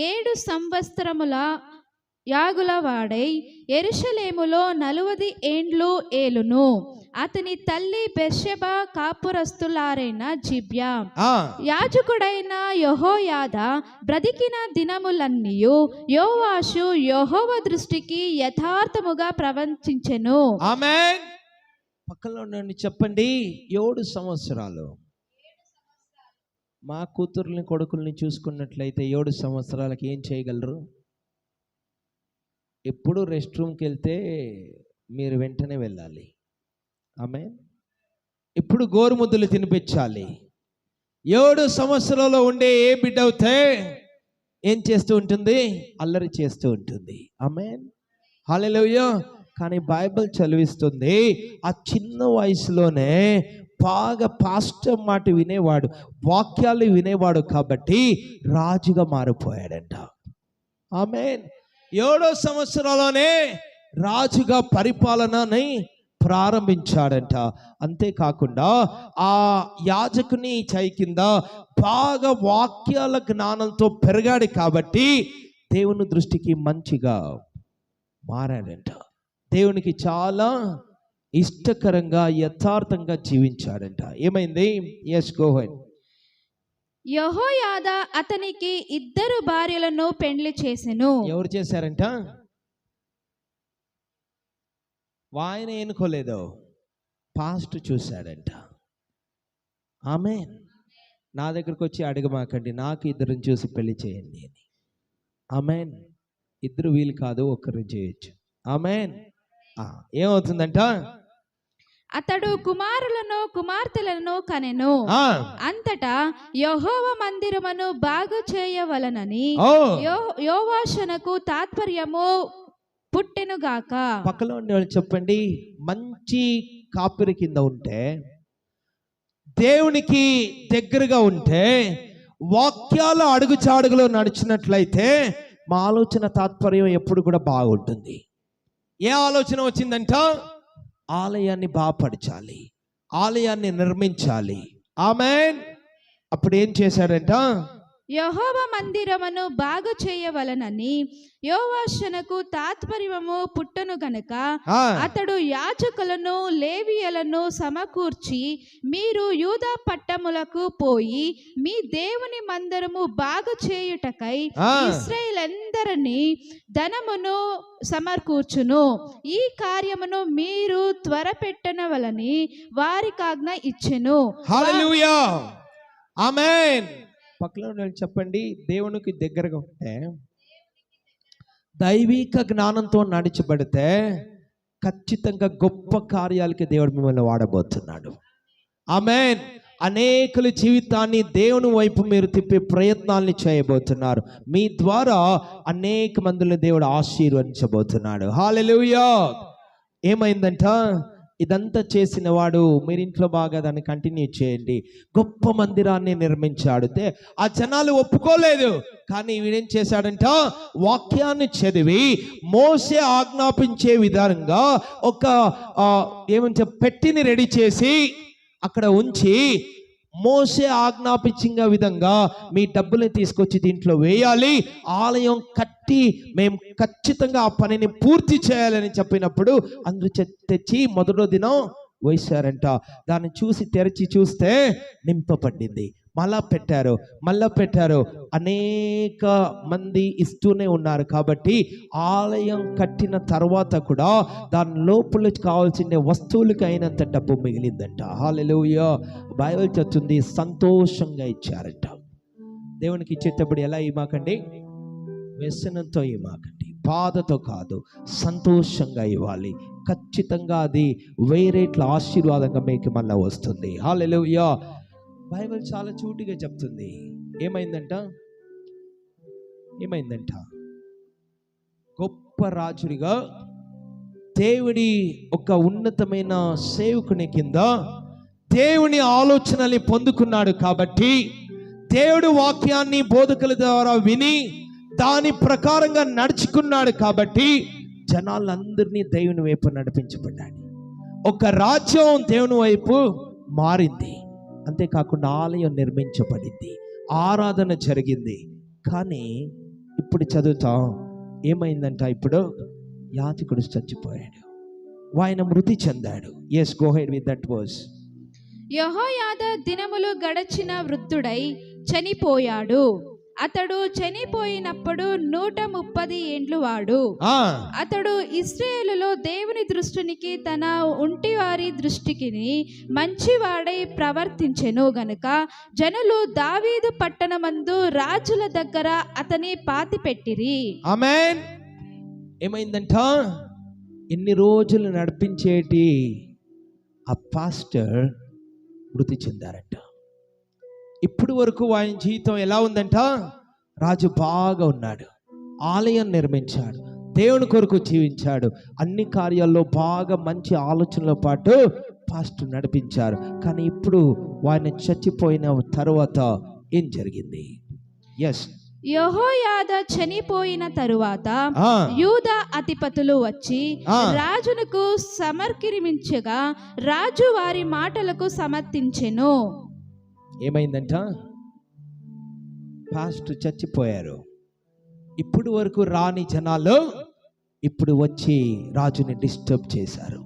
7 సంవత్సరముల యాగుల వాడై యెరూషలేములో 40 ఏండ్లు ఏలును. అతని తల్లి బెర్షెబా కాపురస్తులారైన జిబ్యా. యాజకుడైన యెహోయాదా బ్రతికిన దినములన్నీయు యోవాషు యెహోవా దృష్టికి యథార్థముగా ప్రవర్తించెను. ఆమేన్. పక్కలో నుండి చెప్పండి, 7 సంవత్సరాలు. మా కూతుర్ని కొడుకుల్ని చూసుకున్నట్లయితే 7 సంవత్సరాలకి ఏం చేయగలరు? ఎప్పుడు రెస్ట్ రూమ్కి వెళ్తే మీరు వెంటనే వెళ్ళాలి. ఆమేన్. ఇప్పుడు గోరుముద్దలు తినిపించాలి. 7 సంవత్సరాల్లో ఉండే ఏ బిడ్డ అవుతే ఏం చేస్తూ ఉంటుంది? అల్లరి చేస్తూ ఉంటుంది. ఆమేన్. హల్లెలూయా. కానీ బైబిల్ చదివిస్తుంది, ఆ చిన్న వయసులోనే బాగా పాస్టర్ మాట వినేవాడు, వాక్యాలు వినేవాడు కాబట్టి రాజుగా మారిపోయాడంట. ఆమేన్. 7వ సంవత్సరంలోనే రాజుగా పరిపాలనని ప్రారంభించాడంట. అంతేకాకుండా ఆ యాజకుని చేయి కింద బాగా వాక్యాల జ్ఞానంతో పెరిగాడు కాబట్టి దేవుని దృష్టికి మంచిగా మారాడంట. దేవునికి చాలా ఇష్టకరంగా యథార్థంగా జీవించాడంట. ఏమైంది? yes, go ahead. యెహోయాదా అతనికి 2 భార్యలను పెండ్లి చేసెను. ఎవరు చేశారంట? ఆయన ఎన్నుకోలేదు, పాస్ట్ చూశాడంట. ఆమేన్. నా దగ్గరకు వచ్చి అడగమాకండి, నాకు 2 చూసి పెళ్లి చేయండి అని. ఆమేన్. ఇద్దరు వీలు కాదు, ఒకరు చేయొచ్చు. ఆమేన్. ఏమవుతుందంట? అతడు కుమారులను కుమార్తెలను కనెను. ఆ, అంతటా యెహోవా మందిరమును బాగు చేయవలనని ఓ యోవాషునకు తాత్పర్యము పుట్టెనుగాక. పక్కలో ఉండే వాళ్ళు చెప్పండి, మంచి కాపురి కింద ఉంటే, దేవునికి దగ్గరగా ఉంటే, వాక్యాల అడుగుచాడుగులో నడిచినట్లయితే మా ఆలోచన తాత్పర్యం ఎప్పుడు కూడా బాగుంటుంది. ఏ ఆలోచన వచ్చిందంట? ఆలయాన్ని బాపరచాలి, ఆలయాన్ని నిర్మించాలి. ఆమేన్. అప్పుడు ఏం చేశాడంట? యెహోవా మందిరమును బాగు చేయవలనని యోవాషునకు తాత్పర్యము పుట్టను గనుక ఆ, అతడు యాజకులను లేవీయులను సమకూర్చి, మీరు యూదా పట్టములకు పోయి మీ దేవుని మందిరము బాగు చేయుటకై ఇశ్రాయేలందరినీ ధనమును సమకూర్చును. ఈ కార్యమును మీరు త్వరపెట్టనవలని వారికి ఆజ్ఞ ఇచ్చెను. హల్లెలూయా. ఆమేన్. పక్కలో ఉండే వాళ్ళు చెప్పండి, దేవునికి దగ్గరగా ఉంటే, దైవిక జ్ఞానంతో నడిచబడితే ఖచ్చితంగా గొప్ప కార్యాలకి దేవుడు మిమ్మల్ని వాడబోతున్నాడు. ఆమేన్. అనేకుల జీవితాన్ని దేవుని వైపు మీరు తిప్పే ప్రయత్నాల్ని చేయబోతున్నారు. మీ ద్వారా అనేక మందిని దేవుడు ఆశీర్వదించబోతున్నాడు. హల్లెలూయా. ఏమైందంట? ఇదంతా చేసిన వాడు, మీరు ఇంట్లో బాగా దాన్ని కంటిన్యూ చేయండి, గొప్ప మందిరాన్ని నిర్మించాడు. ఆ జనాలు ఒప్పుకోలేదు, కానీ వీడేం చేశాడంట? వాక్యాన్ని చదివి మోసే ఆజ్ఞాపించే విధానంగా ఒక ఏమంటే పెట్టిని రెడీ చేసి అక్కడ ఉంచి, మోసే ఆజ్ఞాపించిన విధంగా మీ డబ్బుల్ని తీసుకొచ్చి దీంట్లో వేయాలి, ఆలయం కట్టి మేము ఖచ్చితంగా ఆ పనిని పూర్తి చేయాలని చెప్పినప్పుడు అందరూ తెచ్చి మొదటి దినం వేశారంట. దాన్ని చూసి తెరిచి చూస్తే నింపబడింది. మళ్ళా పెట్టారు. అనేక మంది ఇస్తూనే ఉన్నారు. కాబట్టి ఆలయం కట్టిన తర్వాత కూడా దాని లోపల కావాల్సిన వస్తువులకి అయినంత డబ్బు మిగిలిందంట. హల్లెలూయా. బైబిల్ చెప్తుంది సంతోషంగా ఇచ్చారంట. దేవునికి ఇచ్చేటప్పుడు ఎలా ఇవ్వకండి? వ్యసనంతో ఇవ్వకండి, బాధతో కాదు, సంతోషంగా ఇవ్వాలి. ఖచ్చితంగా అది వేరేట్ల ఆశీర్వాదంగా మీకు మళ్ళీ వస్తుంది. హల్లెలూయా. బైబిల్ చాలా చూటిగా చెప్తుంది. ఏమైందంట? గొప్ప రాజుడిగా దేవుడి ఒక ఉన్నతమైన సేవకుని కింద దేవుని ఆలోచనల్ని పొందుకున్నాడు. కాబట్టి దేవుడు వాక్యాన్ని బోధకుల ద్వారా విని దాని ప్రకారంగా నడుచుకున్నాడు. కాబట్టి జనాలందరినీ దేవుని వైపు నడిపించబడ్డాడు. ఒక రాజ్యం దేవుని వైపు మారింది. అంతేకాకుండా ఆలయం నిర్మించబడింది, ఆరాధన జరిగింది. కానీ ఇప్పుడు చదువుతాం, ఏమైందంట? ఇప్పుడు యాజకుడు చచ్చిపోయాడు, ఆయన మృతి చెందాడు. Yes, go ahead with that verse. యెహోయాదా దినములు గడచిన వృద్ధుడై చనిపోయాడు. అతడు చనిపోయినప్పుడు 130 ఏండ్లు వాడు. అతడు ఇశ్రాయేలులో దేవుని దృష్టికి తన ఒంటివారి దృష్టికి మంచివాడై ప్రవర్తించెను గనుక జనులు దావీదు పట్టణమందు రాజుల దగ్గర అతని పాతిపెట్టిరి. ఆమేన్. ఏమైందంట? ఇన్ని రోజులు నడిపించేటి ఆ పాస్టర్ మృతి చెందారంట. ఇప్పుడు వరకు ఆయన జీవితం ఎలా ఉందంట? రాజు బాగా ఉన్నాడు, ఆలయం నిర్మించాడు, దేవుని కొరకు జీవించాడు, అన్ని కార్యాల్లో బాగా మంచి ఆలోచనలో పాటు పాస్టర్ నడిపించారు. కానీ ఇప్పుడు ఆయన చచ్చిపోయిన తర్వాత ఏం జరిగింది? ఎస్, యెహోయాదా చనిపోయిన తరువాత యూదా అధిపతులు వచ్చి రాజునకు సమర్కిరించగా రాజు వారి మాటలకు సమర్థించెను. ఏమైందంట? పాస్టర్ చచ్చిపోయారు. ఇప్పుడు వరకు రాని జనాలు ఇప్పుడు వచ్చి రాజుని డిస్టర్బ్ చేశారు.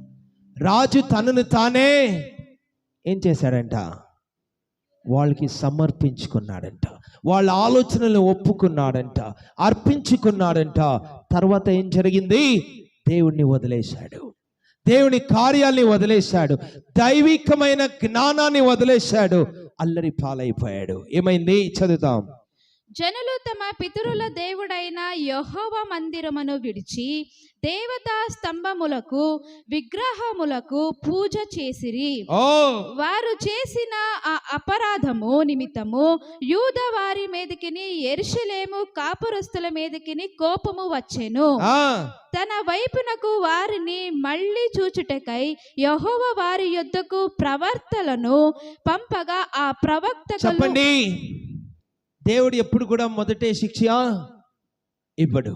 రాజు తనను తానే ఏం చేశాడంట? వాళ్ళకి సమర్పించుకున్నాడంట, వాళ్ళ ఆలోచనలు ఒప్పుకున్నాడంట, అర్పించుకున్నాడంట. తర్వాత ఏం జరిగింది? దేవుణ్ణి వదిలేశాడు, దేవుని కార్యాల్ని వదిలేశాడు, దైవికమైన జ్ఞానాన్ని వదిలేశాడు, అల్లరి పాలైపోయాడు. ఏమైంది? చదువుతాం. జనులు తమ పితరుల దేవుడైన యెహోవా మందిరమును విడిచి దేవతా స్తంభములకు విగ్రహములకు పూజ చేసిరి. వారు చేసిన ఆ అపరాధము నిమిత్తము యూదా వారి మీదకిని యెరూషలేము కాపురస్తుల మీదకిని కోపము వచ్చెను. తన వైపునకు వారిని మళ్ళీ చూచుటకై యెహోవా వారి యొద్దకు ప్రవక్తలను పంపగా ఆ ప్రవక్తలు. దేవుడు ఎప్పుడు కూడా మొదటే శిక్ష ఇవ్వడు.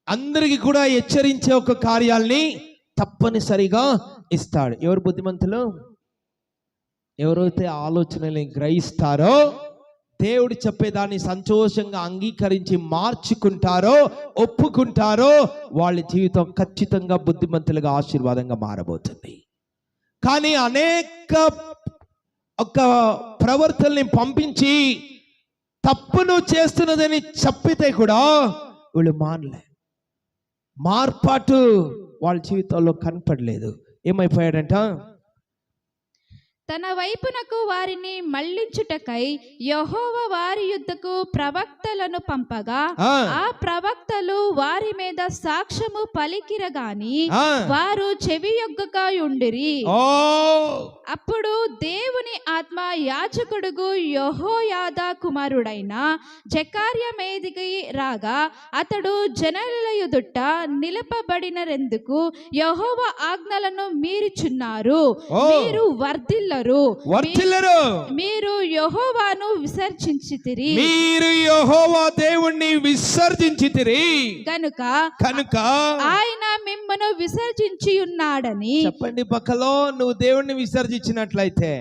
అందరికి కూడా హెచ్చరించే ఒక కార్యాల్ని తప్పనిసరిగా ఇస్తాడు. ఎవరు బుద్ధిమంతులు? ఎవరైతే ఆలోచనల్ని గ్రహిస్తారో, దేవుడు చెప్పేదాన్ని సంతోషంగా అంగీకరించి మార్చుకుంటారో, ఒప్పుకుంటారో, వాళ్ళ జీవితం ఖచ్చితంగా బుద్ధిమంతులుగా ఆశీర్వాదంగా మారబోతుంది. కానీ అనేక ఒక ప్రవర్తనని పంపించి తప్పును చేస్తున్నదని చెప్పితే కూడా వీళ్ళు మార్పాటు వాళ్ళ జీవితాల్లో కనపడలేదు. ఏమైపోయాడంట? తన వైపునకు వారిని మళ్ళించుటకై యెహోవా వారి యుద్ధకు ప్రవక్తలను పంపగా ఆ ప్రవక్తలు వారి మీద సాక్ష్యము పలికిరగాని వారు చెవియొగ్గక ఉండిరి. అప్పుడు దేవుని ఆత్మ యాజకుడుగు యెహోయాదా కుమారుడైన జకర్యా మీదికి రాగా అతడు జనుల ఎదుట నిలపబడినరెందుకు యెహోవా ఆజ్ఞలను మీరుచున్నారు, మీరు వర్ధిల్లరు, మీరు యెహోవాను విసర్జించితిరి, మీరు యెహోవా దేవుణ్ణి విసర్జించితిరి కనుక ఆయన మిమ్మను విసర్జించి ఉన్నాడని. చెప్పండి, పక్కలో నువ్వు దేవుణ్ణి విసర్జించినట్లయితే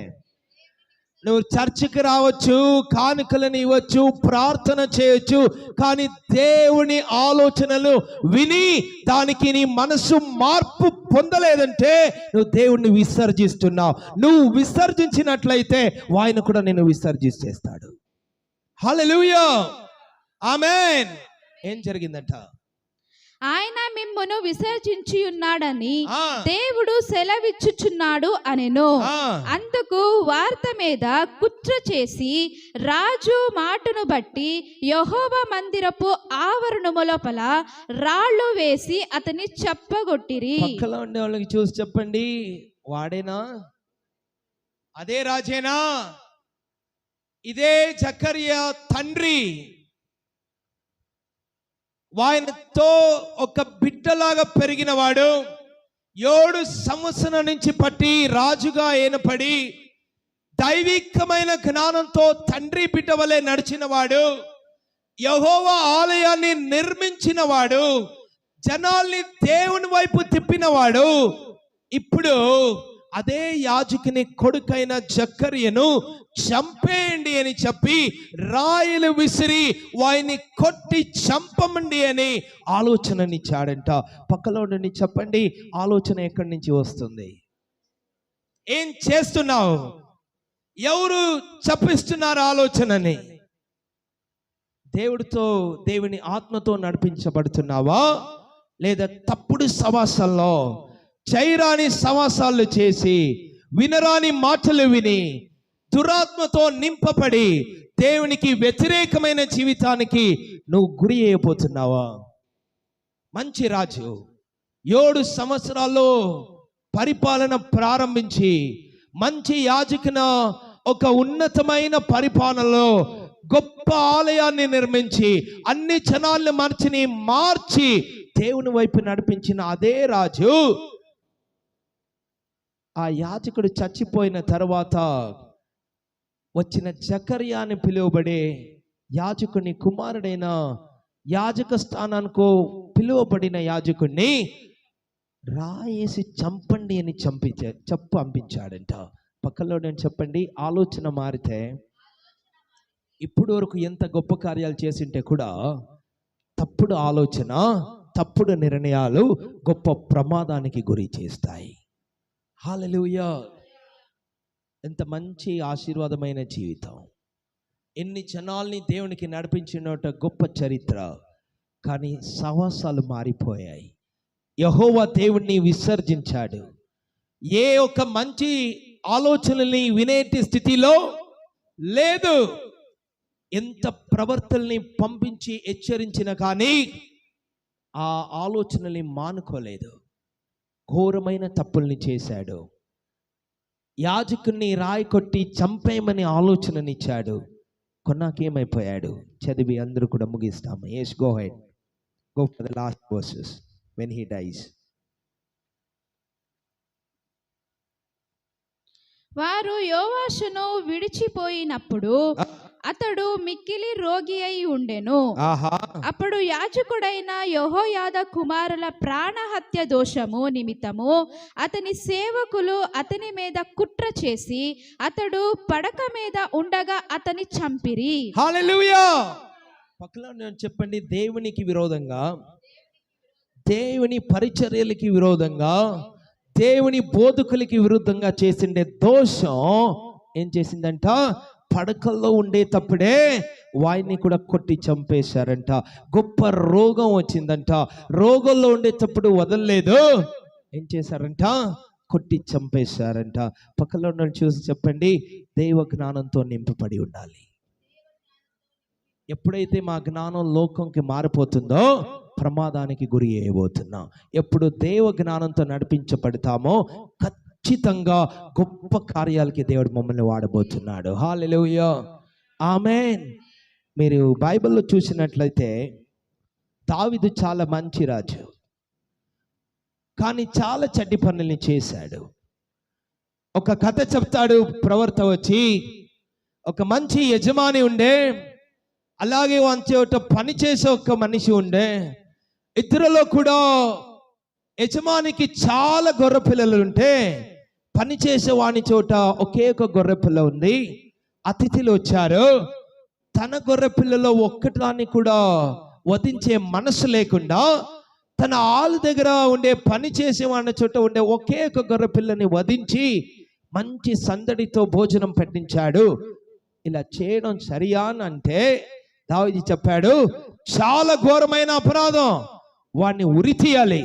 నువ్వు చర్చికి రావచ్చు, కానుకలను ఇవ్వచ్చు, ప్రార్థన చేయొచ్చు, కానీ దేవుని ఆలోచనలు విని దానికి నీ మనసు మార్పు పొందలేదంటే నువ్వు దేవుణ్ణి విసర్జిస్తున్నావు. నువ్వు విసర్జించినట్లయితే ఆయన కూడా నిన్ను విసర్జిస్తాడు. హల్లెలూయా, ఆమేన్. ఏం జరిగిందంట? ఆయన మిమ్మును విసర్జించి ఉన్నాడని దేవుడు సెలవిచ్చుచున్నాడు అనెను. అందుకు వార్త మీద కుట్ర చేసి రాజు మాటను బట్టి యెహోవా మందిరపు ఆవరణము లోపల రాళ్ళు వేసి అతన్ని చెప్పగొట్టిరి. పక్కలో ఉండే వాళ్ళకి చూసి చెప్పండి, వాడేనా? అదే రాజేనా? ఇదే జకర్యా తండ్రి. ఆయనతో ఒక బిడ్డలాగా పెరిగిన వాడు 7 సంవత్సరాల నుంచి పట్టి రాజుగా ఏనపడి దైవికమైన జ్ఞానంతో తండ్రి బిడ్డ వలె నడిచిన వాడు, యెహోవా ఆలయాన్ని నిర్మించిన వాడు, జనాల్ని దేవుని వైపు తిప్పినవాడు. ఇప్పుడు అదే యాజకుని కొడుకైన జకర్యను చంపేయండి అని చెప్పి రాయిలు విసిరి వాయిని కొట్టి చంపమండి అని ఆలోచననిచ్చాడంట. పక్కలో నుండి చెప్పండి, ఆలోచన ఎక్కడి నుంచి వస్తుంది? ఏం చేస్తున్నావు? ఎవరు చెప్పిస్తున్నారు ఆలోచనని? దేవుని ఆత్మతో నడిపించబడుతున్నావా, లేదా తప్పుడు సవాసాల్లో చైరాని సవాసాలు చేసి వినరాని మాటలు విని దురాత్మతో నింపబడి దేవునికి వ్యతిరేకమైన జీవితానికి నువ్వు గురి అయిపోతున్నావా? మంచి రాజు 7 సంవత్సరాల్లో పరిపాలన ప్రారంభించి మంచి యాజకున ఒక ఉన్నతమైన పరిపాలనలో గొప్ప ఆలయాన్ని నిర్మించి అన్ని జనాల్ని మార్చి దేవుని వైపు నడిపించిన అదే రాజు, ఆ యాజకుడు చచ్చిపోయిన తర్వాత వచ్చిన జకర్యా అని పిలువబడే యాజకుని కుమారుడైన యాజక స్థానానికి పిలువబడిన యాజకుడిని రాయేసి చంపండి అని పంపించాడంట. పక్కలో నేను చెప్పండి, ఆలోచన మారితే ఇప్పుడు వరకు ఎంత గొప్ప కార్యాలు చేసింటే కూడా తప్పుడు ఆలోచన, తప్పుడు నిర్ణయాలు గొప్ప ప్రమాదానికి గురి చేస్తాయి. హల్లెలూయా. ఎంత మంచి ఆశీర్వాదమైన జీవితం! ఎన్ని జనాల్ని దేవునికి నడిపించిన గొప్ప చరిత్ర. కానీ సవాసాలు మారిపోయాయి. యెహోవా దేవుణ్ణి విసర్జించాడు. ఏ ఒక మంచి ఆలోచనల్ని వినేటి స్థితిలో లేదు. ఎంత ప్రవర్తనని పంపించి హెచ్చరించిన కానీ ఆ ఆలోచనల్ని మానుకోలేదు. ఘోరమైన తప్పుల్ని చేశాడు. యాజకుడిని రాయి కొట్టి చంపేయమని ఆలోచననిచ్చాడు. కొన్నాకేమైపోయాడు? చదివి అందరూ కూడా ముగిస్తాము. yes go ahead, go for the last verses when he dies. వారు యోవాషును విడిచిపోయినప్పుడు అతడు మిక్కిలి రోగి అయి ఉండెను. అప్పుడు యాజకుడైన యెహోయాదా కుమారుల ప్రాణహత్య దోషము నిమిత్తము అతని సేవకులు అతని మీద కుట్ర చేసి అతడు పడక మీద ఉండగా అతని చంపిరి. హల్లెలూయా. పక్కన నేను చెప్పండి, దేవునికి విరోధంగా, దేవుని పరిచర్యలకి విరోధంగా, దేవుని బోధకులకి విరుద్ధంగా చేసిండే దోషం ఏం చేసిందంట? పడకల్లో ఉండేటప్పుడే వాయిని కూడా కొట్టి చంపేశారంట. గొప్ప రోగం వచ్చిందంట. రోగంలో ఉండేటప్పుడు వదలలేదు, ఏం చేశారంట? కొట్టి చంపేశారంట. పక్కలో ఉన్న చూసి చెప్పండి, దైవ జ్ఞానంతో నింపబడి ఉండాలి. ఎప్పుడైతే మా జ్ఞానం లోకంకి మారిపోతుందో ప్రమాదానికి గురి అయ్యబోతున్నాం. ఎప్పుడు దేవ జ్ఞానంతో నడిపించబడతామో ఖచ్చితంగా గొప్ప కార్యాలకి దేవుడు మమ్మల్ని వాడబోతున్నాడు. హల్లెలూయా, ఆమేన్. మీరు బైబిల్లో చూసినట్లయితే దావీదు చాలా మంచి రాజు, కానీ చాలా చెడ్డ పనుల్ని చేశాడు. ఒక కథ చెప్తాడు ప్రవర్త వచ్చి, ఒక మంచి యజమాని ఉండే, అలాగే వంచోట పని చేసే ఒక మనిషి ఉండే. ఇద్దరిలో కూడా యజమానికి చాలా గొర్రె పిల్లలు ఉంటే పని చేసే వాని చోట ఒకే ఒక గొర్రె పిల్ల ఉంది. అతిథులు వచ్చారు. తన గొర్రె పిల్లలో ఒక్కటాన్ని కూడా వధించే మనసు లేకుండా తన ఆలు దగ్గర ఉండే పని చేసే వాని చోట ఉండే ఒకే ఒక గొర్రె పిల్లని వధించి మంచి సందడితో భోజనం పెట్టించాడు. ఇలా చేయడం సరియా అని అంటే దావీదు చెప్పాడు, చాలా ఘోరమైన అపరాధం, వాడిని ఉరి తీయాలి.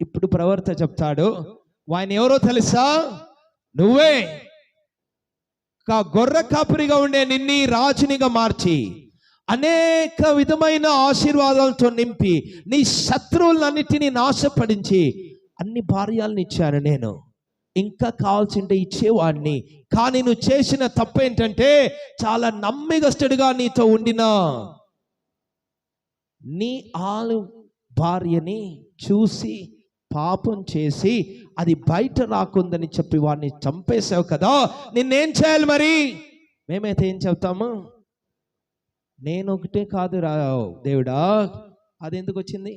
ఇప్పుడు ప్రవర్త చెప్తాడు, వాడిని ఎవరో తెలుసా? నువ్వే. గొర్రె కాపురిగా ఉండే నిన్ని రాజునిగా మార్చి అనేక విధమైన ఆశీర్వాదాలతో నింపి నీ శత్రువులన్నిటినీ నాశపడించి అన్ని భార్యలను ఇచ్చాను నేను, ఇంకా కావాల్సింటే ఇచ్చేవాడిని. కానీ నువ్వు చేసిన తప్పేంటంటే చాలా నమ్మిగస్తుడిగా నీతో ఉండిన నీ ఆలు భార్యని చూసి పాపం చేసి అది బయట రాకుందని చెప్పి వాడిని చంపేశావు కదా, నిన్నేం చేయాలి మరి? మేమైతే ఏం చెప్తాము? నేను ఒకటే కాదు రా దేవుడా, అది ఎందుకు వచ్చింది?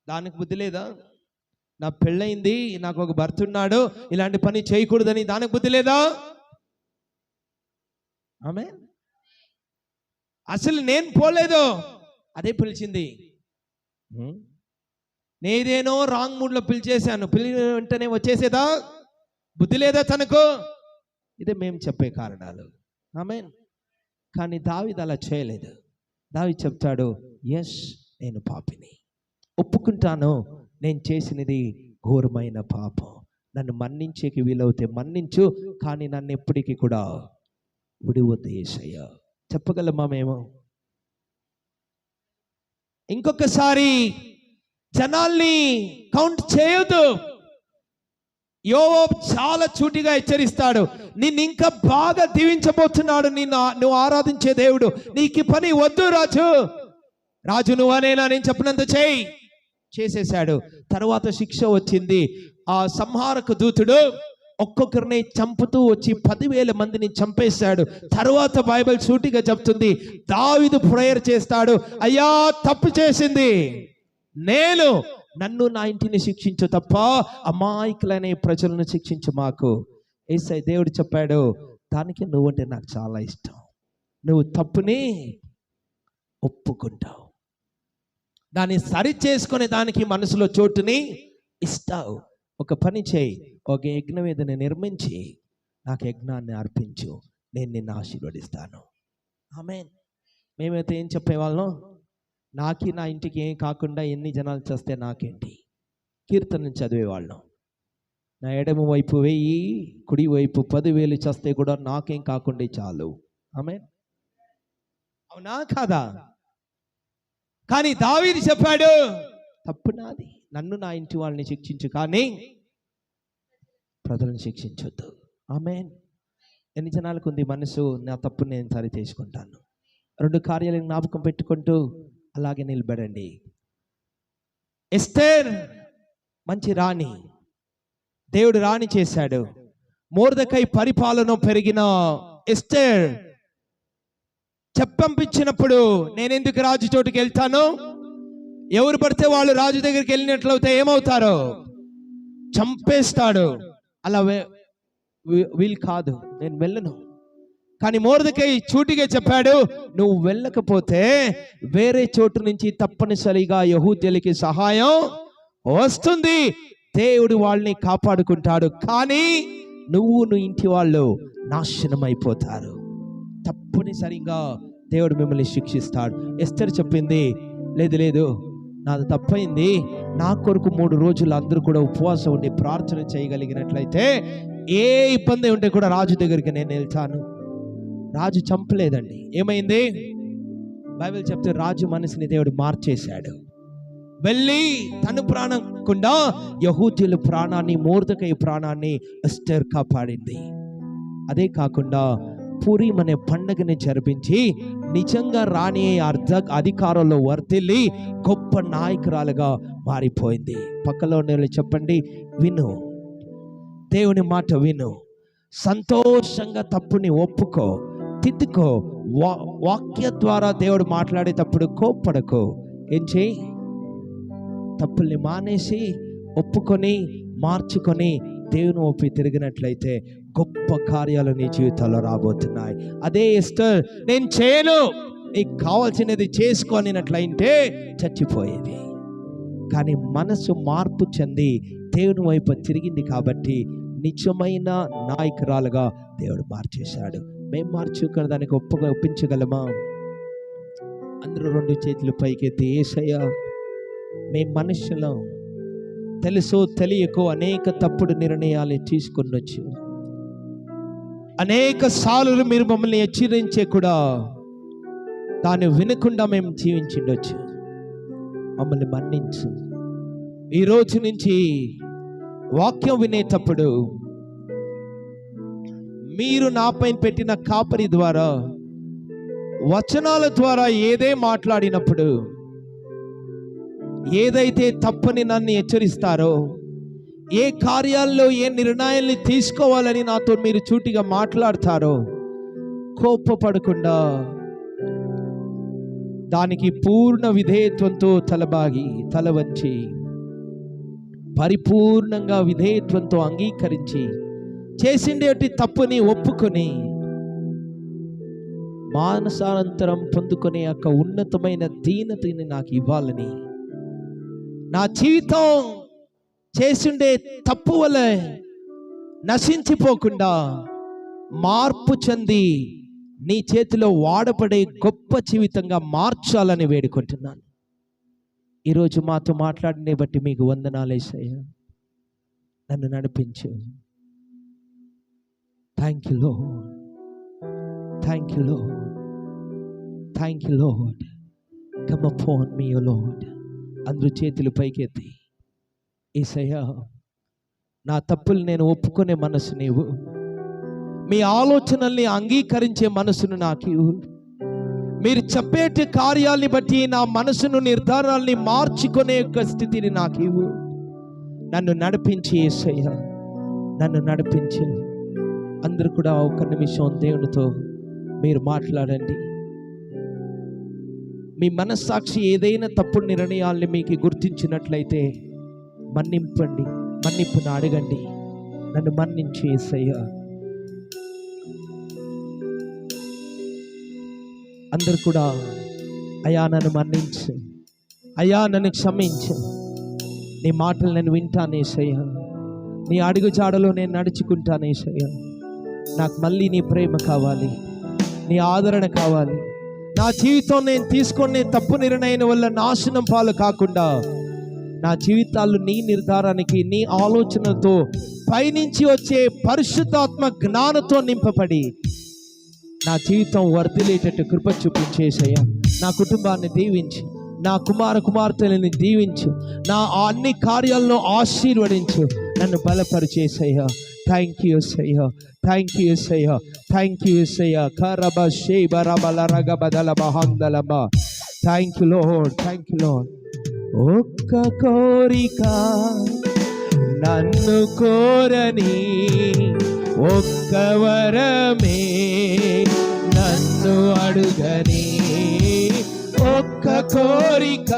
దానికి బుద్ధి లేదా? నా పెళ్ళయింది, నాకు ఒక భర్త ఉన్నాడు, ఇలాంటి పని చేయకూడదని దానికి బుద్ధి లేదా? ఆమె అసలు నేను పోలేదు, అదే పిలిచింది. నేదేనో రాంగ్ మూడ్లో పిలిచేశాను, పిలిచిన వెంటనే వచ్చేసేదా? బుద్ధి లేదా తనకు? ఇదే మేము చెప్పే కారణాలు. ఆమె కానీ దావీదు అలా చేయలేదు. దావీదు చెప్తాడు, ఎస్ నేను పాపిని, ఒప్పుకుంటాను, నేను చేసినది ఘోరమైన పాపం, నన్ను మన్నించేకి వీలవుతే మన్నించు, కానీ నన్ను ఎప్పటికీ కూడా విడివద్దు యేసయ్యా. చెప్పగలమా మేము? ఇంకొకసారి జనాల్ని కౌంట్ చేయొద్దు. యోబు చాలా చూటిగా హెచ్చరిస్తాడు, నిన్ను ఇంకా బాగా దీవించబోతున్నాడు నువ్వు ఆరాధించే దేవుడు. నీకు పని వద్దు రాజు నువ్వనేనా, నేను చెప్పినంత చేయి. చేసేశాడు. తర్వాత శిక్ష వచ్చింది. ఆ సంహారక దూతుడు ఒక్కొక్కరిని చంపుతూ వచ్చి 10,000 మందిని చంపేశాడు. తర్వాత బైబిల్ సూటిగా చెప్తుంది, దావీదు ప్రేయర్ చేస్తాడు, అయ్యా తప్పు చేసింది నేను, నన్ను నా ఇంటిని శిక్షించు తప్ప అమాయకులనే ప్రజలను శిక్షించు మాకు. యేసయ్య దేవుడు చెప్పాడు, దానికి నువ్వంటే నాకు చాలా ఇష్టం, నువ్వు తప్పుని ఒప్పుకుంటావు, దాన్ని సరి చేసుకునే దానికి మనసులో చోటుని ఇస్తావు. ఒక పని చేయి, ఒక యజ్ఞవేదిని నిర్మించి నాకు యజ్ఞాన్ని అర్పించు, నేను నిన్ను ఆశీర్వదిస్తాను. ఆమేన్. మేమైతే ఏం చెప్పేవాళ్ళం? నాకి నా ఇంటికి ఏం కాకుండా ఎన్ని జనాలు చేస్తే నాకేంటి? కీర్తనలు చదివేవాళ్ళం. నా ఎడమ వైపు 1000, కుడి వైపు 10,000 చేస్తే కూడా నాకేం కాకుండా చాలు. ఆమేన్. అవునా కాదా? కానీ దావీదు చెప్పాడు, తప్పు నాది, నన్ను నా ఇంటి వాళ్ళని శిక్షించు కానీ ప్రజలను శిక్షించొద్దు. ఆమేన్. ఎన్ని జనాలకు ఉంది మనసు, నా తప్పు నేను సరి చేసుకుంటాను. 2 కార్యాలను జ్ఞాపకం పెట్టుకుంటూ అలాగే నిలబడండి. ఎస్తేర్ మంచి రాణి, దేవుడు రాణి చేశాడు. మొర్దెకై పరిపాలన పెరిగిన ఎస్తేర్ చెప్పంపించినప్పుడు, నేనెందుకు రాజు చోటుకి వెళ్తాను, ఎవరు పడితే వాళ్ళు రాజు దగ్గరికి వెళ్ళినట్లయితే ఏమవుతారో చంపేస్తాడు, అలా వీలు కాదు, నేను వెళ్ళను. కానీ మొర్దెకై చూటిగా చెప్పాడు, నువ్వు వెళ్ళకపోతే వేరే చోటు నుంచి తప్పనిసరిగా యెహూద్యులకి సహాయం వస్తుంది, దేవుడు వాళ్ళని కాపాడుకుంటాడు, కానీ నువ్వు నీ ఇంటి వాళ్ళు నాశనం అయిపోతారు, తప్పనిసరిగా దేవుడు మిమ్మల్ని శిక్షిస్తాడు. ఎస్తేర్ చెప్పింది, లేదు లేదు, నాది తప్పైంది, నా కొరకు 3 రోజులు అందరూ కూడా ఉపవాసం ఉండి ప్రార్థన చేయగలిగినట్లయితే ఏ ఇబ్బంది ఉంటే కూడా రాజు దగ్గరికి నేను వెళ్తాను. రాజు చంపలేదండి. ఏమైంది? బైబిల్ చెప్తే రాజు మనసుని దేవుడు మార్చేశాడు. వెళ్ళి తను ప్రాణం కుండా యెహూద్యుల ప్రాణాన్ని, మొర్దెకై ప్రాణాన్ని ఎస్తేర్ కాపాడింది. అదే కాకుండా పూరీం అనే పండుగని జరిపించి నిజంగా రాణి అధికారంలో వర్తిల్లి గొప్ప నాయకురాలుగా మారిపోయింది. పక్కలో చెప్పండి, విను, దేవుని మాట విను, సంతోషంగా తప్పుని ఒప్పుకో, తిద్దుకో. వాక్య ద్వారా దేవుడు మాట్లాడేటప్పుడు కోప్పడకు. ఏం చేయి? తప్పుల్ని మానేసి ఒప్పుకొని మార్చుకొని దేవుని ఒప్పి తిరిగినట్లయితే గొప్ప కార్యాలు నీ జీవితాల్లో రాబోతున్నాయి. అదే ఎస్తేర్, నేను చేయను, నీకు కావాల్సినది చేసుకోనినట్లయితే చచ్చిపోయేది. కానీ మనసు మార్పు చెంది దేవుని వైపు తిరిగింది కాబట్టి నిజమైన నాయకురాలుగా దేవుడు మార్చేశాడు. మేము మార్చుకున్న దానికి ఒప్పించగలమా? అందరూ 2 చేతులు పైకెత్తి, యేసయ్యా, మేము మనుషులం, తెలుసో తెలియకో అనేక తప్పుడు నిర్ణయాలు తీసుకున్నొచ్చు, అనేక సార్లు మీరు మమ్మల్ని హెచ్చరించే కూడా దాన్ని వినకుండా మేము జీవించిండొచ్చు, మమ్మల్ని మన్నించు. ఈ రోజు నుంచి వాక్యం వినేటప్పుడు మీరు నాపై పెట్టిన కాపరి ద్వారా, వచనాల ద్వారా ఏదే మాట్లాడినప్పుడు, ఏదైతే తప్పని నన్ను హెచ్చరిస్తారో, ఏ కార్యాల్లో ఏ నిర్ణయాల్ని తీసుకోవాలని నాతో మీరు చూటిగా మాట్లాడతారో, కోపపడకుండా దానికి పూర్ణ విధేయత్వంతో తల వంచి పరిపూర్ణంగా విధేయత్వంతో అంగీకరించి చేసిండేటి తప్పుని ఒప్పుకొని మానసానంతరం పొందుకునే యొక్క ఉన్నతమైన దీనతని నాకు ఇవ్వాలని, నా జీవితం చేసిండే తప్పు వల్ల నశించిపోకుండా మార్పు చెంది నీ చేతిలో వాడబడే గొప్ప జీవితంగా మార్చాలని వేడుకుంటున్నాను. ఈరోజు మాతో మాట్లాడినే బట్టి మీకు వందనాలు యేసయ్యా. నన్ను నడిపించు. Thank you Lord, thank you Lord, thank you Lord. Come upon me O Lord. అందరూ చేతులు పైకెత్తి, యేసయ్యా, నా తప్పులు నేను ఒప్పుకునే మనసు నీవు, మీ ఆలోచనల్ని అంగీకరించే మనసును నాకు, మీరు చెప్పేటి కార్యాలని బట్టి నా మనసును, నిర్ధారాల్ని మార్చుకునే యొక్క స్థితిని నాకు ఇవ్వు. నన్ను నడిపించి యేసయ్యా, నన్ను నడిపించి. అందరూ కూడా 1 నిమిషం దేవునితో మీరు మాట్లాడండి. మీ మనస్సాక్షి ఏదైనా తప్పుడు నిర్ణయాల్ని మీకు గుర్తించినట్లయితే మన్నింపండి, మన్నింపును అడగండి. నన్ను మన్నించి యేసయ్యా. అందరు కూడా, అయ్యా నన్ను మన్నించు, అయ్యా నన్ను క్షమించు, నీ మాటలు నేను వింటాను యేసయ్యా, నీ అడుగు జాడలో నేను నడుచుకుంటాను యేసయ్యా. నాకు మళ్ళీ నీ ప్రేమ కావాలి, నీ ఆదరణ కావాలి. నా జీవితం నేను తీసుకునే తప్పు నిర్ణయం వల్ల నాశనం పాలు కాకుండా నా జీవితాలు నీ నిర్ధారానికి, నీ ఆలోచనతో పైనుంచి వచ్చే పరిశుద్ధాత్మ జ్ఞానంతో నింపబడి నా జీవితం వర్ధిల్లేటట్టు కృప చూపించేసయ్యా. నా కుటుంబాన్ని దీవించి, నా కుమార్తెలని దీవించు, నా అన్ని కార్యాలను ఆశీర్వదించు, నన్ను బలపరిచేసయ్యా. థ్యాంక్ యూ సయ్యా, థ్యాంక్ యూ సయ్యా, థ్యాంక్ యూ సయ్యా. కరబ షేబరబల రగబదల బహందలబ. Thank you Lord, thank you Lord. ఒక్క కోరిక నన్ను కోరని, ఒక్క వరమే నన్ను అడుగని, ఒక్క కోరిక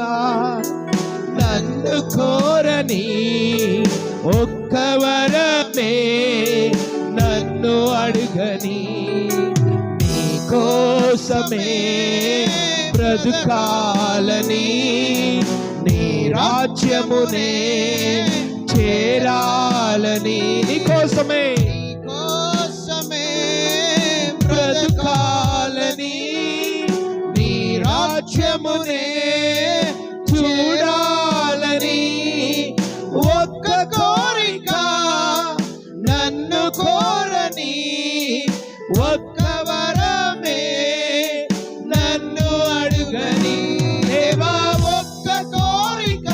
నన్ను కోరని, ఒక్క వరమే నన్ను అడుగని, నీ కోసమే బ్రతుకాలని, నీ రాజ్యమునే చేరాలని, నీ కోసమే బ్రతుకాలని, నీ రాజ్యమునే చూడాలని, ఒక్క కోరిక నన్ను కోరని, ఒక్క వరమే నన్ను అడుగని, దేవా ఒక్క కోరిక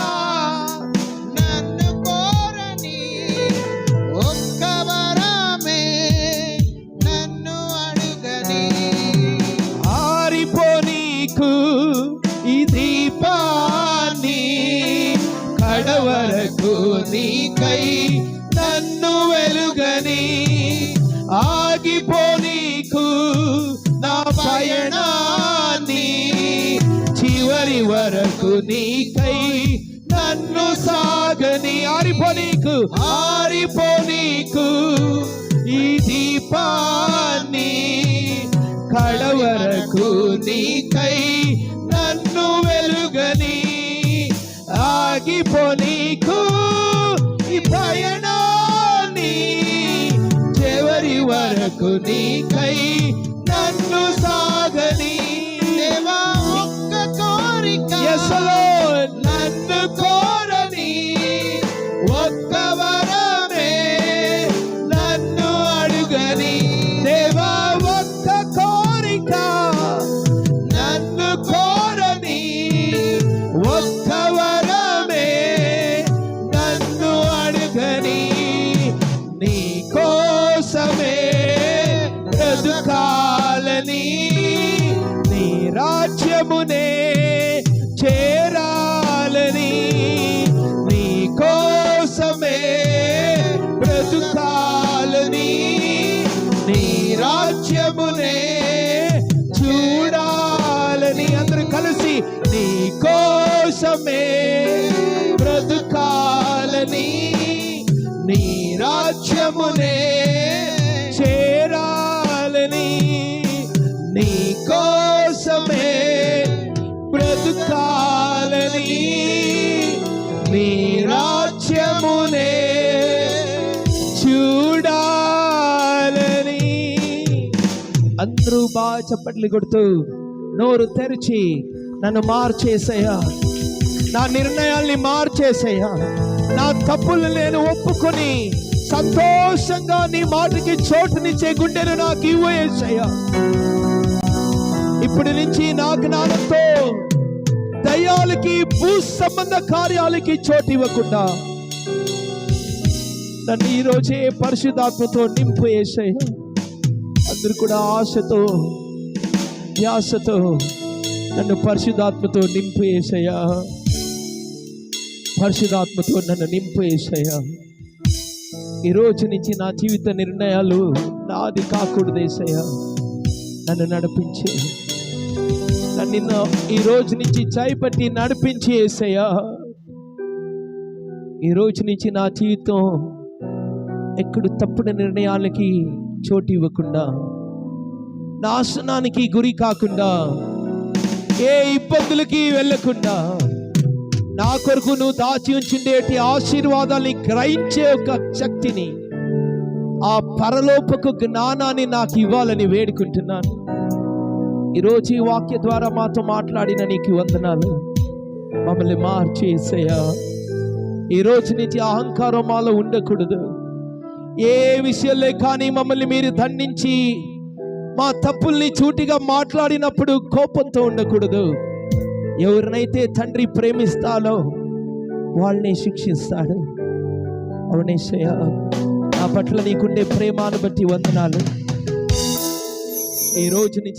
నన్ను కోరని, ఒక్క వరమే నన్ను అడుగని. ఆరిపోనీకు ఈ దీపాన్ని, కడవరకు నీకై నన్ను వెలుగని, ఆగిపోనీకు నా పయనాన్ని, చివరి వరకు నీకై నన్ను సాగని. ఆరిపోనీకు ఈ దీపాన్ని, కడవరకు నీకై నన్ను వెలుగని, ఆగిపోనీకు ఈ పయనాన్ని, చివరి వరకు నీకై నన్ను సాగని, దేవా ఒక్క కోరిక నన్ను కోరని, ఒక్క వరమే నన్ను అడుగని, దేవా ఒక్క కోరిక నన్ను కోరని, ఒక్క వరమే నన్ను అడుగని, నీ కోసమే బ్రతుకాలని, నీ రాజ్యమునే చేరాలని, నీ కోసమే బ్రతుకాలని, నీ రాజ్యమునే చూడాలని. అందరూ కలిసి నీ కోసమే బ్రతుకాలని, నీ రాజ్యమునే చేరాలని, నీ కోసమే బ్రతుకాలని, నీ రాజ్యమునే చూడాలని. అందరూ బాగా చప్పట్లు కొడుతూ నోరు తెరిచి, నన్ను మార్చేసయ్యా, నా నిర్ణయాల్ని మార్చేసయ్యా, నా తప్పులు నేను ఒప్పుకొని సంతోషంగా నీ మాటకి చోటునిచ్చే గుండెను నాకు ఇవ్వేసయ్యా. ఇప్పటి నుంచి నా జ్ఞానంతో దయ్యాలకి, భూ సంబంధ కార్యాలకి చోటు ఇవ్వకుండా నన్ను ఈరోజే పరిశుద్ధాత్మతో నింపు యేసయ్యా. అందరూ కూడా ఆశతో ధ్యాసతో నన్ను పరిశుద్ధాత్మతో నింపు యేసయ్యా, పరిశుద్ధాత్మతో నన్ను నింపు యేసయ్యా. ఈ రోజు నుంచి నా జీవిత నిర్ణయాలు నాది కాకూడదు యేసయ్యా, నన్ను నడిపించే, నన్ను ఈ రోజు నుంచి చేపట్టి నడిపించి యేసయ్యా. ఈ రోజు నుంచి నా జీవితం ఎక్కడు తప్పుడు నిర్ణయాలకి చోటు ఇవ్వకుండా, నాశనానికి గురి కాకుండా, ఏ ఇబ్బందులకి వెళ్ళకుండా, నా కొరకు నువ్వు దాచి ఉంచిండేటి ఆశీర్వాదాన్ని గ్రహించే ఒక శక్తిని, ఆ పరలోకపు జ్ఞానాన్ని నాకు ఇవ్వాలని వేడుకుంటున్నాను. ఈరోజు ఈ వాక్య ద్వారా మాతో మాట్లాడిన నీకు వందనాలు. మమ్మల్ని మార్చేసయ్యా. ఈ రోజు నుంచి అహంకారం మాలో ఉండకూడదు. ఏ విషయంలో కానీ మమ్మల్ని మీరు దండించి మా తప్పుల్ని చూటిగా మాట్లాడినప్పుడు కోపంతో ఉండకూడదు. ఎవరినైతే తండ్రి ప్రేమిస్తాడో వాళ్ళని శిక్షిస్తాడు. అవునేసయ్యా, నా పట్ల నీకుండే ప్రేమను బట్టి వందనాలు. ఈ రోజు నుంచి